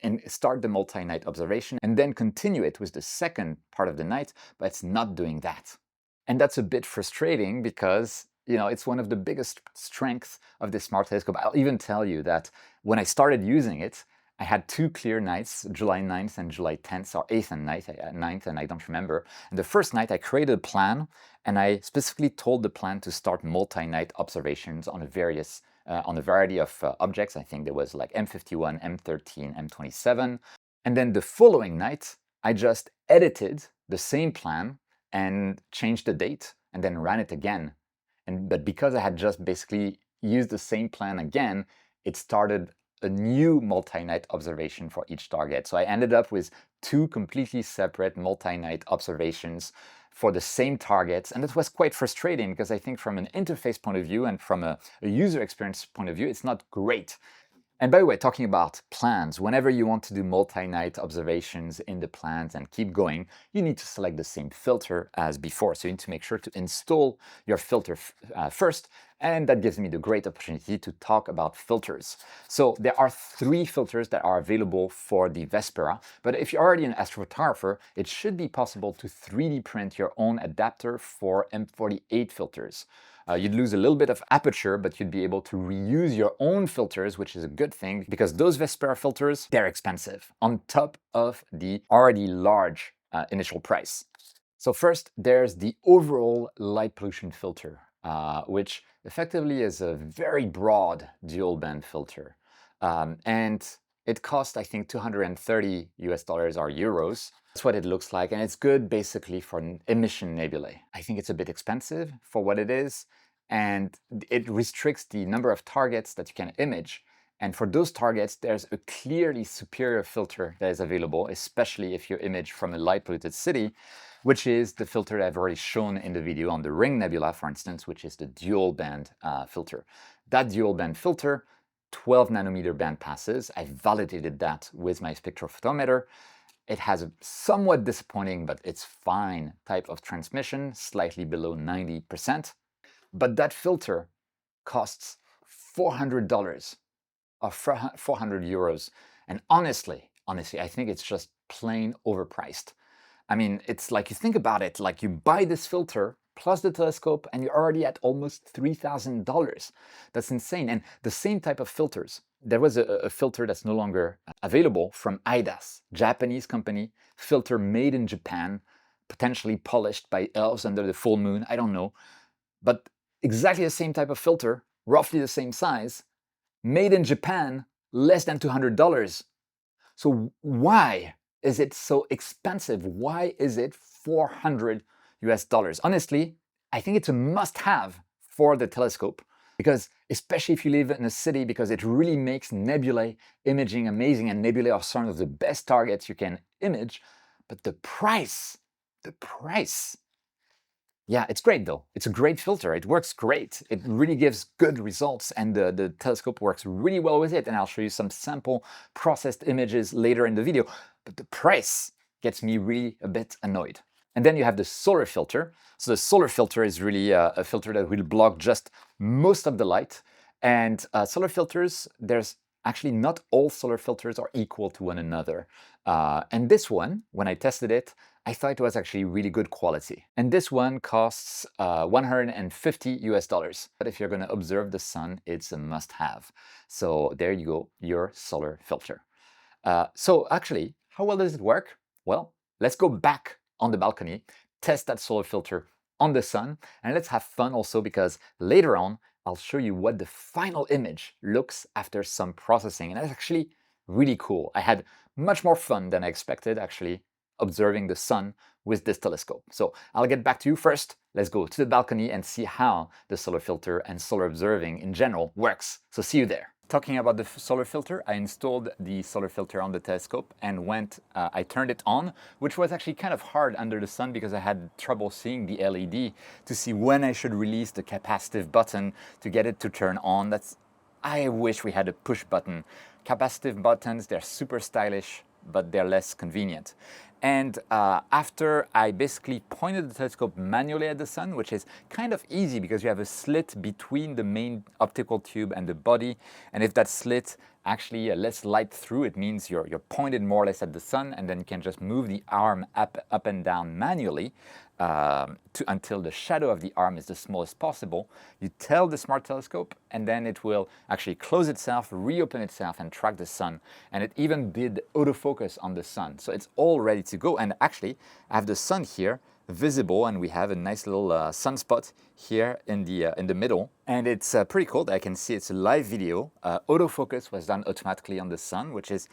and start the multi-night observation and then continue it with the second part of the night, but it's not doing that. And that's a bit frustrating because it's one of the biggest strengths of this smart telescope. I'll even tell you that when I started using it, I had 2 clear nights, July 9th and July 10th, or 8th and 9th, and I don't remember. And the first night I created a plan, and I specifically told the plan to start multi-night observations on a variety of objects. I think there was like M51, M13, M27. And then the following night, I just edited the same plan and changed the date and then ran it again. But because I had just basically used the same plan again, it started a new multi-night observation for each target. So I ended up with 2 completely separate multi-night observations for the same targets. And it was quite frustrating because I think from an interface point of view and from a user experience point of view, it's not great. And by the way, talking about plans, whenever you want to do multi-night observations in the plans and keep going, you need to select the same filter as before. So you need to make sure to install your filter first. And that gives me the great opportunity to talk about filters. So there are 3 filters that are available for the Vespera. But if you're already an astrophotographer, it should be possible to 3D print your own adapter for M48 filters. You'd lose a little bit of aperture, but you'd be able to reuse your own filters, which is a good thing because those Vespera filters, they're expensive on top of the already large initial price. So first, there's the overall light pollution filter, which effectively is a very broad dual band filter. And it costs, I think, $230 or euros. That's what it looks like, and it's good basically for emission nebulae. I think it's a bit expensive for what it is, and it restricts the number of targets that you can image. And for those targets, there's a clearly superior filter that is available, especially if you image from a light-polluted city, which is the filter that I've already shown in the video on the Ring Nebula, for instance, which is the dual-band filter. That dual-band filter, 12 nanometer band passes. I validated that with my spectrophotometer. It has a somewhat disappointing, but it's fine type of transmission, slightly below 90%. But that filter costs $400 or 400 euros. And honestly, I think it's just plain overpriced. I mean, it's like, you think about it, like you buy this filter plus the telescope and you're already at almost $3,000. That's insane. And the same type of filters. There was a filter that's no longer available from IDAS, Japanese company, filter made in Japan, potentially polished by elves under the full moon, I don't know. But exactly the same type of filter, roughly the same size, made in Japan, less than $200. So why is it so expensive? Why is it $400? Honestly, I think it's a must-have for the telescope because especially if you live in a city, because it really makes nebulae imaging amazing, and nebulae are some of the best targets you can image. But the price, yeah, it's great though. It's a great filter. It works great. It really gives good results, and the telescope works really well with it. And I'll show you some sample processed images later in the video. But the price gets me really a bit annoyed. And then you have the solar filter. So the solar filter is really a filter that will block just most of the light. And solar filters, there's actually not all solar filters are equal to one another. And this one, when I tested it, I thought it was actually really good quality. And this one costs $150 US. But if you're going to observe the sun, it's a must-have. So there you go, your solar filter. So actually, how well does it work? Well, let's go back on the balcony, test that solar filter on the sun, and let's have fun also, because later on, I'll show you what the final image looks after some processing. And that's actually really cool. I had much more fun than I expected, actually, observing the sun with this telescope. So I'll get back to you first. Let's go to the balcony and see how the solar filter and solar observing in general works. So see you there. Talking about the solar filter, I installed the solar filter on the telescope and I turned it on, which was actually kind of hard under the sun because I had trouble seeing the LED to see when I should release the capacitive button to get it to turn on. I wish we had a push button. Capacitive buttons, they're super stylish, but they're less convenient. And after I basically pointed the telescope manually at the sun, which is kind of easy because you have a slit between the main optical tube and the body. And if that slit actually lets light through, it means you're pointed more or less at the sun, and then you can just move the arm up and down manually until the shadow of the arm is the smallest possible. You tell the smart telescope, and then it will actually close itself, reopen itself, and track the sun. And it even did autofocus on the sun. So it's all ready to go. And actually, I have the sun here visible, and we have a nice little sunspot here in the middle. And it's pretty cool. I can see it's a live video. Autofocus was done automatically on the sun, which is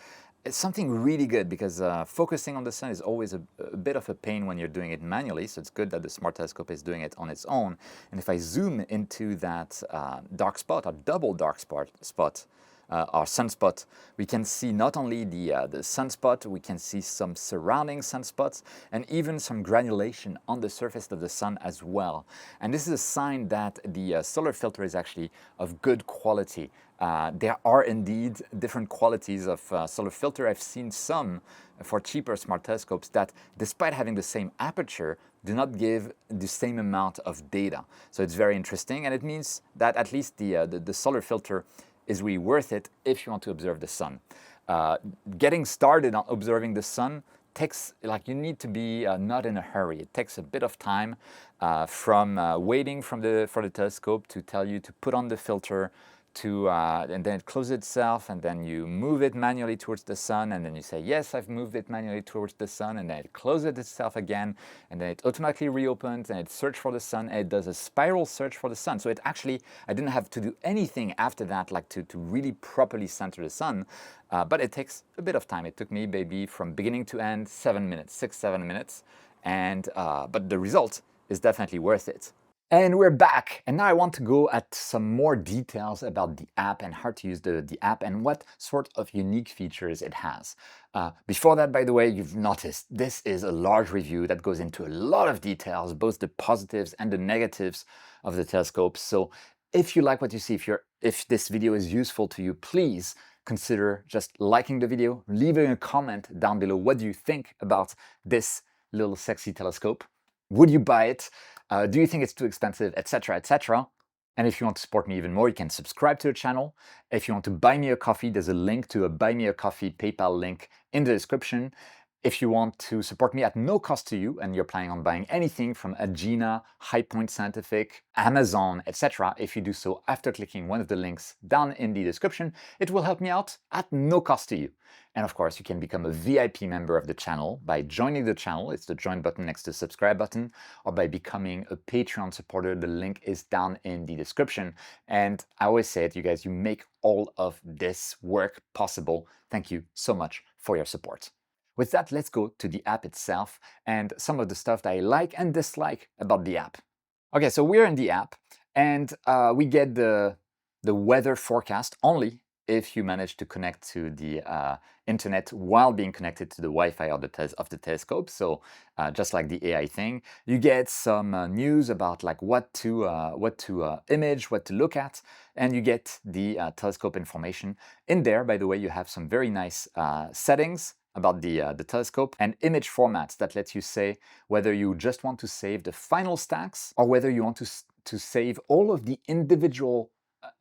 something really good, because focusing on the sun is always a bit of a pain when you're doing it manually. So it's good that the smart telescope is doing it on its own. And if I zoom into that dark spot, or double dark spot, our sunspot, we can see not only the sunspot, we can see some surrounding sunspots and even some granulation on the surface of the sun as well. And this is a sign that the solar filter is actually of good quality. There are indeed different qualities of solar filter. I've seen some for cheaper smart telescopes that, despite having the same aperture, do not give the same amount of data. So it's very interesting, and it means that at least the solar filter is really worth it if you want to observe the sun. Getting started on observing the sun takes, you need to be not in a hurry. It takes a bit of time from waiting for the telescope to tell you to put on the filter, and then it closes itself, and then you move it manually towards the sun, and then you say, yes, I've moved it manually towards the sun, and then it closes itself again, and then it automatically reopens, and it searches for the sun, and it does a spiral search for the sun. So I didn't have to do anything after that, to really properly center the sun, but it takes a bit of time. It took me maybe from beginning to end 7 minutes, 6-7 minutes, but the result is definitely worth it. And we're back, and now I want to go at some more details about the app and how to use the app and what sort of unique features it has. Before that, by the way, you've noticed this is a large review that goes into a lot of details, both the positives and the negatives of the telescope. So if you like what you see, if this video is useful to you, please consider just liking the video, leaving a comment down below. What do you think about this little sexy telescope? Would you buy it? Do you think it's too expensive, etc., etc.? And if you want to support me even more, you can subscribe to the channel. If you want to buy me a coffee, there's a link to a Buy Me a Coffee PayPal link in the description. If you want to support me at no cost to you, and you're planning on buying anything from Agena, High Point Scientific, Amazon, etc., if you do so after clicking one of the links down in the description, it will help me out at no cost to you. And of course, you can become a VIP member of the channel by joining the channel. It's the join button next to the subscribe button, or by becoming a Patreon supporter. The link is down in the description. And I always say it, you guys, you make all of this work possible. Thank you so much for your support. With that, let's go to the app itself and some of the stuff that I like and dislike about the app. Okay, so we're in the app, And we get the weather forecast only if you manage to connect to the internet while being connected to the Wi-Fi of the telescope. So just like the AI thing, you get some news about like what to image, what to look at, and you get the telescope information. In there, by the way, you have some very nice settings about the telescope and image formats that let you say whether you just want to save the final stacks or whether you want to save all of the individual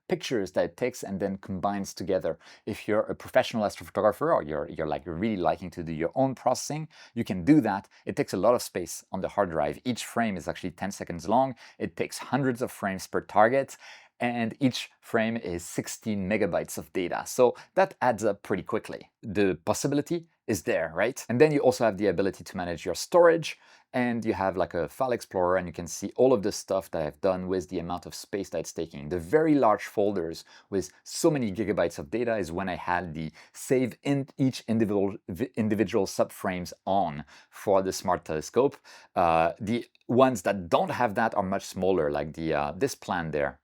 pictures that it takes and then combines together. If you're a professional astrophotographer or you're like really liking to do your own processing, you can do that. It takes a lot of space on the hard drive. Each frame is actually 10 seconds long. It takes hundreds of frames per target, and each frame is 16 megabytes of data. So that adds up pretty quickly. The possibility is there, right? And then you also have the ability to manage your storage, and you have like a file explorer, and you can see all of the stuff that I've done with the amount of space that it's taking. The very large folders with so many gigabytes of data is when I had the save in each individual subframes on for the smart telescope. The ones that don't have that are much smaller, like the this plan there,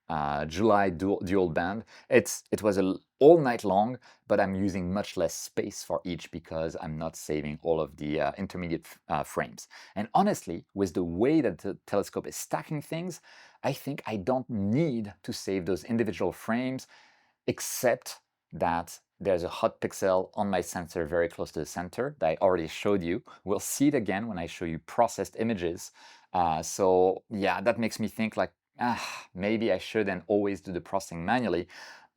July dual band. It was all night long, but I'm using much less space for each because I'm not saving all of the intermediate frames. And honestly, with the way that the telescope is stacking things, I think I don't need to save those individual frames, except that there's a hot pixel on my sensor very close to the center that I already showed you. We'll see it again when I show you processed images. So yeah, that makes me think like, maybe I shouldn't always do the processing manually.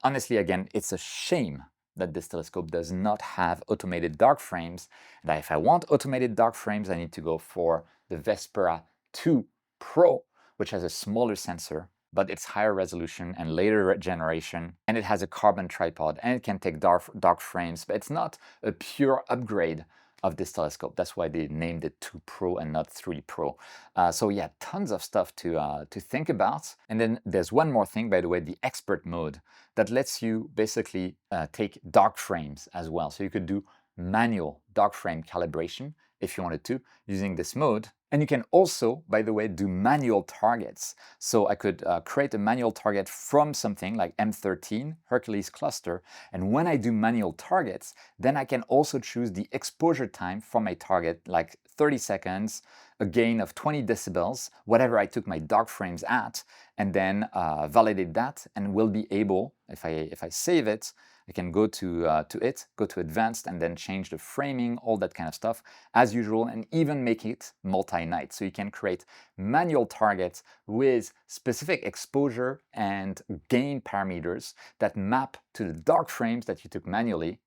Honestly, again, it's a shame that this telescope does not have automated dark frames. And if I want automated dark frames, I need to go for the Vespera 2 Pro, which has a smaller sensor, but it's higher resolution and later generation, and it has a carbon tripod, and it can take dark frames, but it's not a pure upgrade of this telescope. That's why they named it 2 Pro and not 3 Pro. So yeah, tons of stuff to think about. And then there's one more thing, by the way, the expert mode that lets you basically take dark frames as well. So you could do manual dark frame calibration if you wanted to using this mode. And you can also, by the way, do manual targets. So I could create a manual target from something like M13, Hercules cluster. And when I do manual targets, then I can also choose the exposure time for my target, like 30 seconds, a gain of 20 decibels, whatever I took my dark frames at, and then validate that, and will be able, if I save it, I can go to go to advanced, and then change the framing, all that kind of stuff, as usual, and even make it multi-night. So you can create manual targets with specific exposure and gain parameters that map to the dark frames that you took manually,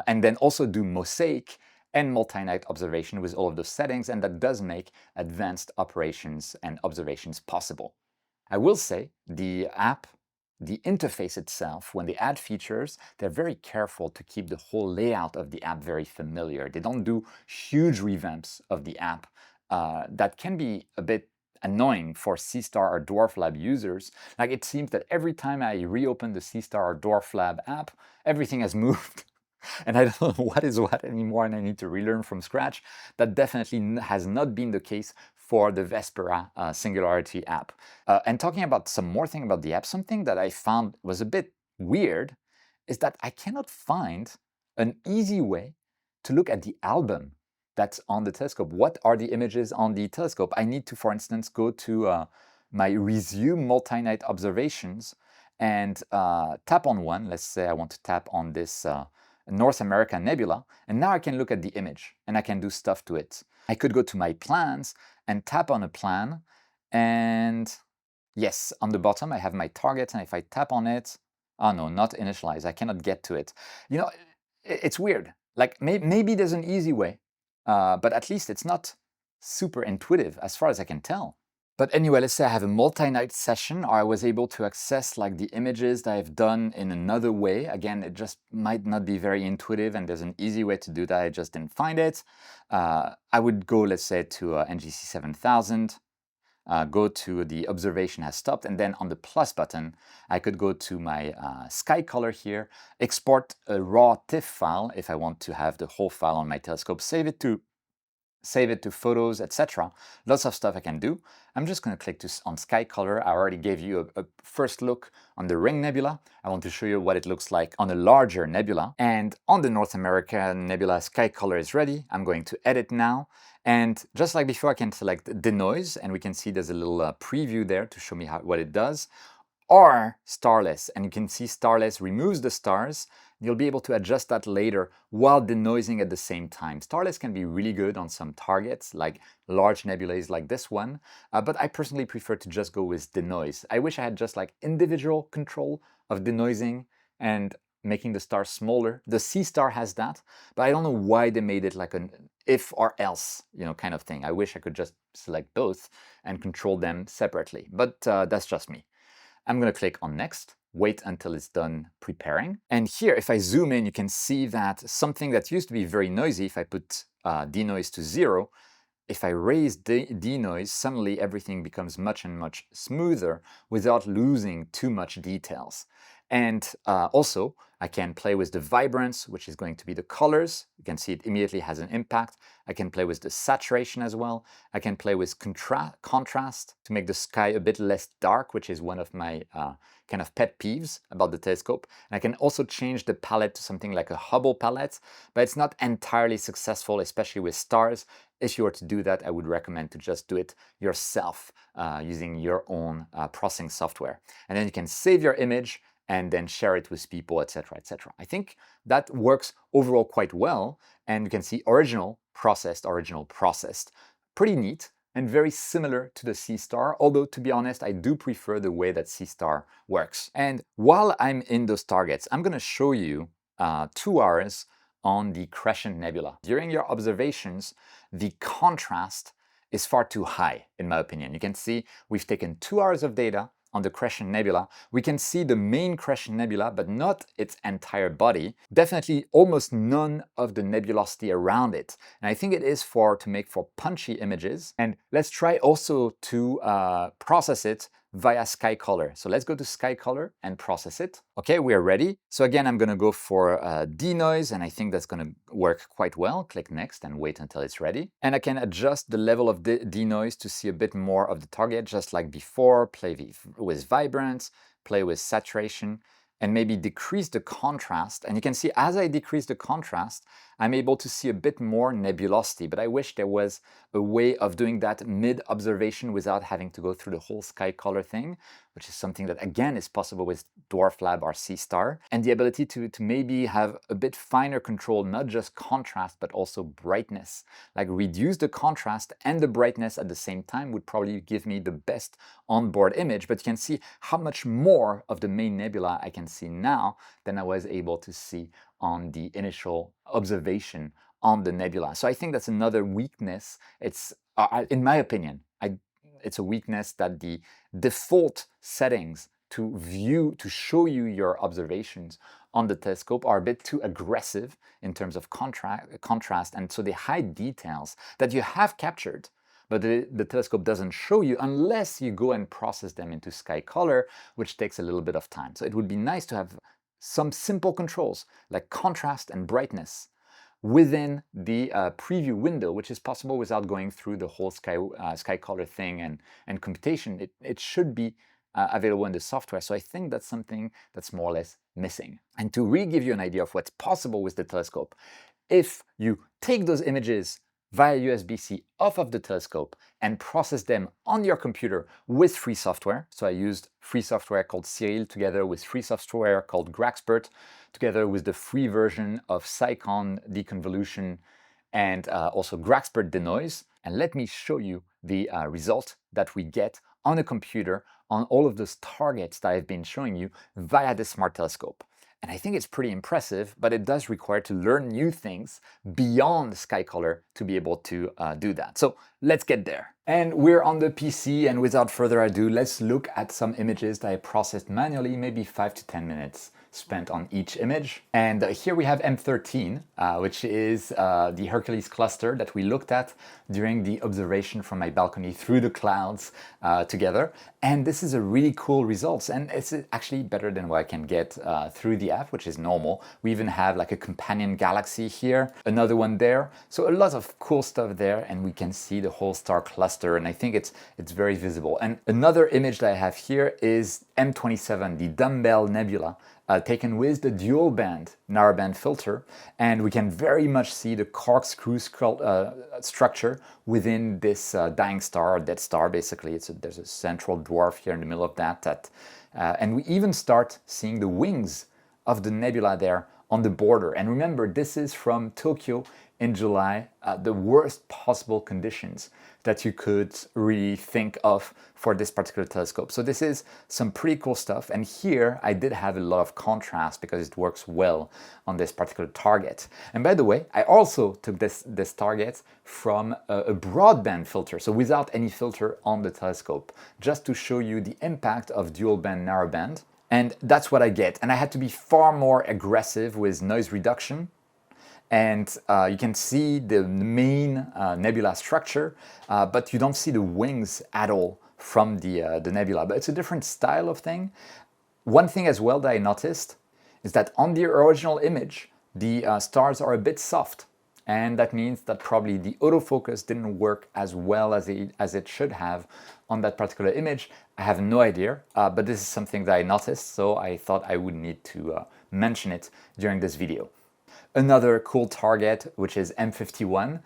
and then also do mosaic and multi-night observation with all of those settings, and that does make advanced operations and observations possible. I will say the app, the interface itself, when they add features, they're very careful to keep the whole layout of the app very familiar. They don't do huge revamps of the app. That can be a bit annoying for C-Star or Dwarf Lab users. Like, it seems that every time I reopen the C-Star or Dwarf Lab app, everything has moved. And I don't know what is what anymore, and I need to relearn from scratch. That definitely has not been the case for the Vespera Singularity app. And talking about some more thing about the app, something that I found was a bit weird is that I cannot find an easy way to look at the album that's on the telescope. What are the images on the telescope? I need to, for instance, go to my resume multi-night observations and tap on one. Let's say I want to tap on this North American Nebula, and now I can look at the image and I can do stuff to it. I could go to my plans and tap on a plan, and yes, on the bottom I have my target, and if I tap on it, oh no, not initialize, I cannot get to it. You know, it's weird. Like, maybe there's an easy way, but at least it's not super intuitive as far as I can tell. But anyway, let's say I have a multi-night session, or I was able to access like the images that I've done in another way. Again, it just might not be very intuitive, and there's an easy way to do that. I just didn't find it. I would go, let's say, to NGC 7000, go to the observation has stopped, and then on the plus button, I could go to my sky color here, export a raw TIFF file if I want to have the whole file on my telescope, save it to save it to photos, etc. Lots of stuff I can do. I'm just going to click on Sky Color. I already gave you a first look on the Ring Nebula. I want to show you what it looks like on a larger nebula. And on the North American Nebula, Sky Color is ready. I'm going to edit now. And just like before, I can select denoise, and we can see there's a little preview there to show me what it does. Or starless, and you can see starless removes the stars. You'll be able to adjust that later while denoising at the same time. Starless can be really good on some targets, like large nebulae like this one, but I personally prefer to just go with denoise. I wish I had just like individual control of denoising and making the stars smaller. The C star has that, but I don't know why they made it like an if or else, kind of thing. I wish I could just select both and control them separately, but that's just me. I'm going to click on Next, wait until it's done preparing. And here, if I zoom in, you can see that something that used to be very noisy, if I put denoise to 0, if I raise denoise, suddenly everything becomes much and much smoother without losing too much details. And also, I can play with the vibrance, which is going to be the colors. You can see it immediately has an impact. I can play with the saturation as well. I can play with contrast to make the sky a bit less dark, which is one of my kind of pet peeves about the telescope. And I can also change the palette to something like a Hubble palette, but it's not entirely successful, especially with stars. If you were to do that, I would recommend to just do it yourself using your own processing software. And then you can save your image and then share it with people, etc., etc. I think that works overall quite well, and you can see original, processed. Pretty neat and very similar to the C star, although to be honest, I do prefer the way that C star works. And while I'm in those targets, I'm going to show you 2 hours on the Crescent Nebula. During your observations, the contrast is far too high, in my opinion. You can see we've taken 2 hours of data on the Crescent Nebula. We can see the main Crescent Nebula, but not its entire body. Definitely almost none of the nebulosity around it. And I think it is to make for punchy images. And let's try also to process it via Sky Color. So let's go to Sky Color and process it. Okay, we are ready. So again, I'm going to go for denoise, and I think that's going to work quite well. Click Next and wait until it's ready. And I can adjust the level of denoise to see a bit more of the target, just like before. Play with vibrance, play with saturation, and maybe decrease the contrast. And you can see as I decrease the contrast, I'm able to see a bit more nebulosity, but I wish there was a way of doing that mid-observation without having to go through the whole Sky Color thing, which is something that again is possible with Dwarf Lab or C star, and the ability to maybe have a bit finer control, not just contrast, but also brightness. Like reduce the contrast and the brightness at the same time would probably give me the best onboard image, but you can see how much more of the main nebula I can see now than I was able to see on the initial observation on the nebula. So I think that's another weakness. It's, in my opinion, it's a weakness that the default settings to show you your observations on the telescope are a bit too aggressive in terms of contrast, and so they hide details that you have captured, but the telescope doesn't show you unless you go and process them into Sky Color, which takes a little bit of time. So it would be nice to have some simple controls like contrast and brightness within the preview window, which is possible without going through the whole Sky Color thing and computation. It should be available in the software. So I think that's something that's more or less missing. And to really give you an idea of what's possible with the telescope, if you take those images via USB-C off of the telescope and process them on your computer with free software. So I used free software called Cyril together with free software called Graxpert, together with the free version of Cycon deconvolution and also Graxpert denoise. And let me show you the result that we get on a computer on all of those targets that I've been showing you via the smart telescope. And I think it's pretty impressive, but it does require to learn new things beyond Sky Color to be able to do that. So let's get there. And we're on the PC, and without further ado, let's look at some images that I processed manually, maybe 5 to 10 minutes spent on each image. And here we have M13, which is the Hercules cluster that we looked at during the observation from my balcony through the clouds together. And this is a really cool result, and it's actually better than what I can get through the app, which is normal. We even have like a companion galaxy here, another one there. So a lot of cool stuff there, and we can see the whole star cluster, and I think it's very visible. And another image that I have here is M27, the Dumbbell Nebula, taken with the dual band narrowband filter, and we can very much see the corkscrew structure within this dying star, or dead star basically. There's a central dwarf here in the middle of that, and we even start seeing the wings of the nebula there on the border. And remember, this is from Tokyo in July, the worst possible conditions that you could really think of for this particular telescope. So this is some pretty cool stuff. And here I did have a lot of contrast because it works well on this particular target. And by the way, I also took this target from a broadband filter, so without any filter on the telescope, just to show you the impact of dual band narrowband. And that's what I get. And I had to be far more aggressive with noise reduction. And you can see the main nebula structure, but you don't see the wings at all from the nebula. But it's a different style of thing. One thing as well that I noticed is that on the original image, the stars are a bit soft. And that means that probably the autofocus didn't work as well as it should have on that particular image. I have no idea, but this is something that I noticed, so I thought I would need to mention it during this video. Another cool target, which is M51,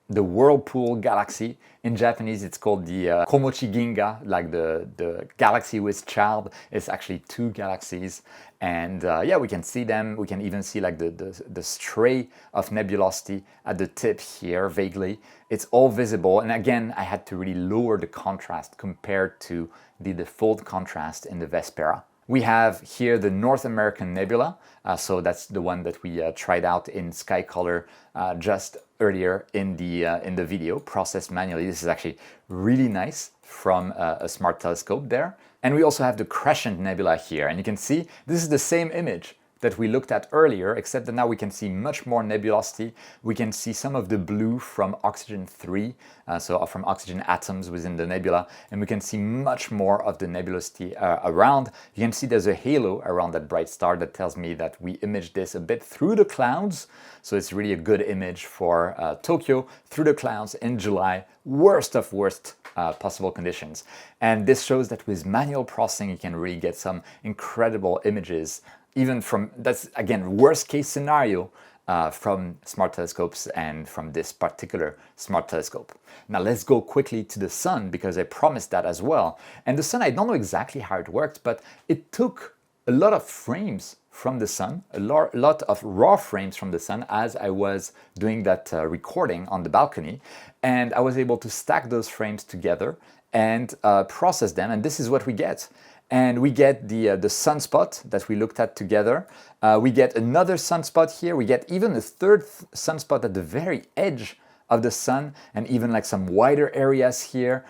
the Whirlpool Galaxy. In Japanese, it's called the Komochi Ginga, like the galaxy with child. It's actually two galaxies. And yeah, we can see them. We can even see like the stray of nebulosity at the tip here, vaguely. It's all visible. And again, I had to really lower the contrast compared to the default contrast in the Vespera. We have here the North American Nebula, so that's the one that we tried out in sky color just earlier in the video, processed manually. This is actually really nice from a smart telescope there. And we also have the Crescent Nebula here, and you can see this is the same image that we looked at earlier, except that now we can see much more nebulosity. We can see some of the blue from oxygen 3, so from oxygen atoms within the nebula, and we can see much more of the nebulosity around. You can see there's a halo around that bright star that tells me that we imaged this a bit through the clouds, so it's really a good image for Tokyo through the clouds in July, worst of worst possible conditions. And this shows that with manual processing you can really get some incredible images, even from, that's again, worst case scenario from smart telescopes and from this particular smart telescope. Now let's go quickly to the sun, because I promised that as well. And the sun, I don't know exactly how it worked, but it took a lot of frames from the sun, a lot of raw frames from the sun as I was doing that recording on the balcony. And I was able to stack those frames together and process them, and this is what we get. And we get the sunspot that we looked at together. We get another sunspot here. We get even a third sunspot at the very edge of the sun, and even like some wider areas here,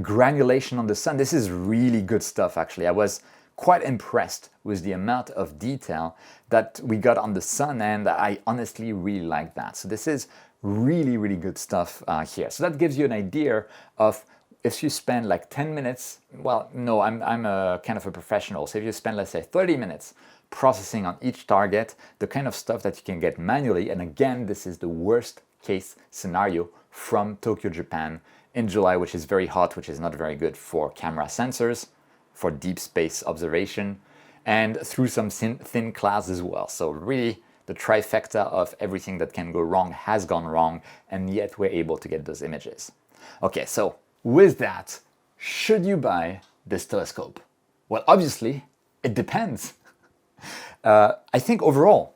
granulation on the sun. This is really good stuff, actually. I was quite impressed with the amount of detail that we got on the sun, and I honestly really like that. So this is really, really good stuff here. So that gives you an idea of, if you spend like 10 minutes, well, no, I'm a kind of a professional. So if you spend, let's say, 30 minutes processing on each target, the kind of stuff that you can get manually, and again, this is the worst case scenario from Tokyo, Japan in July, which is very hot, which is not very good for camera sensors, for deep space observation, and through some thin clouds as well. So really, the trifecta of everything that can go wrong has gone wrong, and yet we're able to get those images. Okay, so with that, should you buy this telescope? Well, obviously, it depends. I think overall,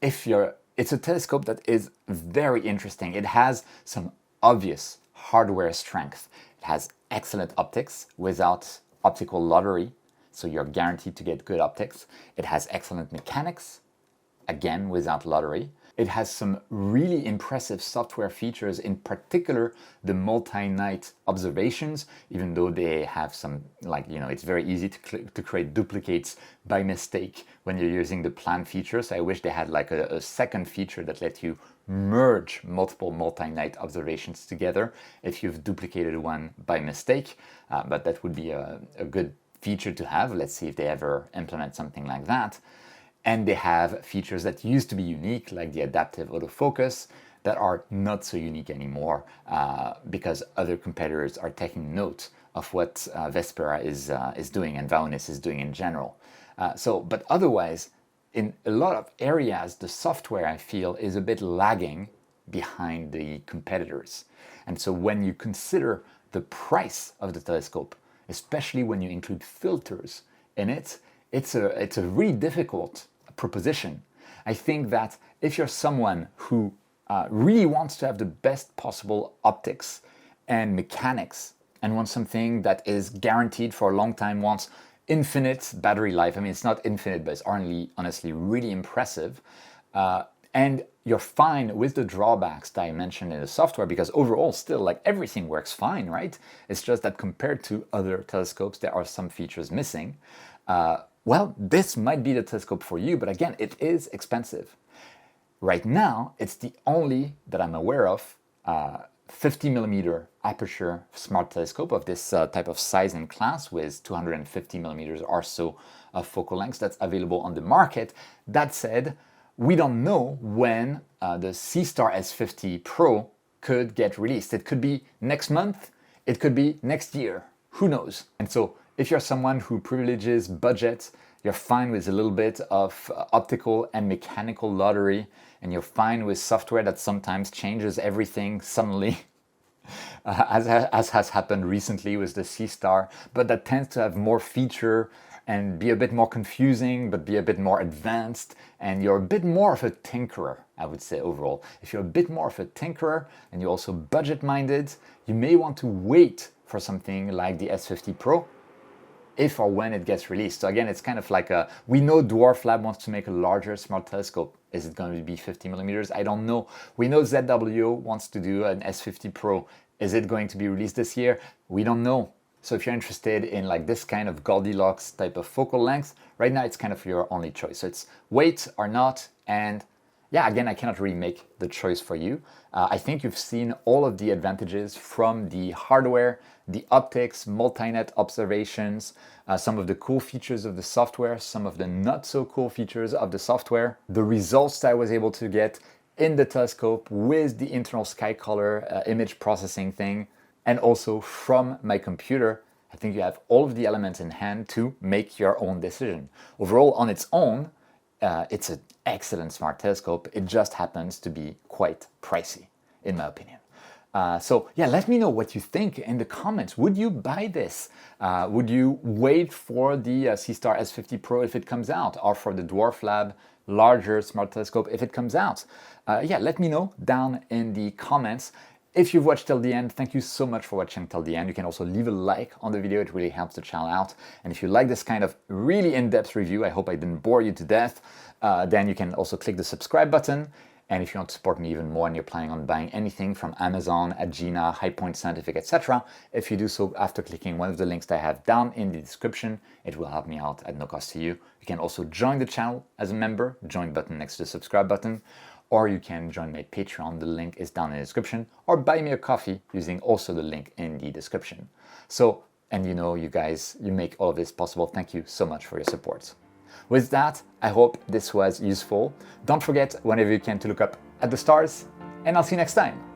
it's a telescope that is very interesting. It has some obvious hardware strength. It has excellent optics without optical lottery, so you're guaranteed to get good optics. It has excellent mechanics, again, without lottery. It has some really impressive software features, in particular the multi-night observations, even though they have some, like, it's very easy to create duplicates by mistake when you're using the plan features. I wish they had like a second feature that let you merge multiple multi-night observations together if you've duplicated one by mistake, but that would be a good feature to have. Let's see if they ever implement something like that. And they have features that used to be unique, like the adaptive autofocus, that are not so unique anymore because other competitors are taking note of what Vespera is doing and Vaonis is doing in general. But otherwise, in a lot of areas, the software, I feel, is a bit lagging behind the competitors. And so when you consider the price of the telescope, especially when you include filters in it, it's a really difficult proposition. I think that if you're someone who really wants to have the best possible optics and mechanics and wants something that is guaranteed for a long time, wants infinite battery life, I mean, it's not infinite, but it's honestly really impressive, and you're fine with the drawbacks that I mentioned in the software, because overall still, like, everything works fine, right? It's just that compared to other telescopes, there are some features missing. Well, this might be the telescope for you, but again, it is expensive. Right now, it's the only that I'm aware of 50mm aperture smart telescope of this type of size and class with 250mm or so of focal length that's available on the market. That said, we don't know when the C-Star S50 Pro could get released. It could be next month, it could be next year, who knows? And so if you're someone who privileges budget, you're fine with a little bit of optical and mechanical lottery, and you're fine with software that sometimes changes everything suddenly, as has happened recently with the C-Star, but that tends to have more feature and be a bit more confusing, but be a bit more advanced, and you're a bit more of a tinkerer, I would say overall. If you're a bit more of a tinkerer and you're also budget-minded, you may want to wait for something like the S50 Pro, if or when it gets released. So again, it's kind of like we know Dwarf Lab wants to make a larger smart telescope. Is it going to be 50mm? I don't know. We know ZWO wants to do an S50 Pro. Is it going to be released this year? We don't know. So if you're interested in like this kind of Goldilocks type of focal length, right now it's kind of your only choice. So it's wait or not, and yeah, again, I cannot really make the choice for you. I think you've seen all of the advantages from the hardware, the optics, multi-net observations, some of the cool features of the software, some of the not so cool features of the software, the results that I was able to get in the telescope with the internal sky color image processing thing, and also from my computer. I think you have all of the elements in hand to make your own decision. Overall, on its own, it's an excellent smart telescope. It just happens to be quite pricey, in my opinion. So yeah, let me know what you think in the comments. Would you buy this? Would you wait for the C-Star S50 Pro if it comes out, or for the Dwarf Lab larger smart telescope if it comes out? Yeah, let me know down in the comments. If you've watched till the end, thank you so much for watching till the end. You can also leave a like on the video. It really helps the channel out. And if you like this kind of really in-depth review, I hope I didn't bore you to death, then you can also click the subscribe button. And if you want to support me even more and you're planning on buying anything from Amazon, Agena, High Point Scientific, etc., if you do so after clicking one of the links that I have down in the description, it will help me out at no cost to you. You can also join the channel as a member, join button next to the subscribe button, or you can join my Patreon, the link is down in the description, or buy me a coffee using also the link in the description. So, and you know, you guys, you make all of this possible. Thank you so much for your support. With that, I hope this was useful. Don't forget, whenever you can, to look up at the stars, and I'll see you next time.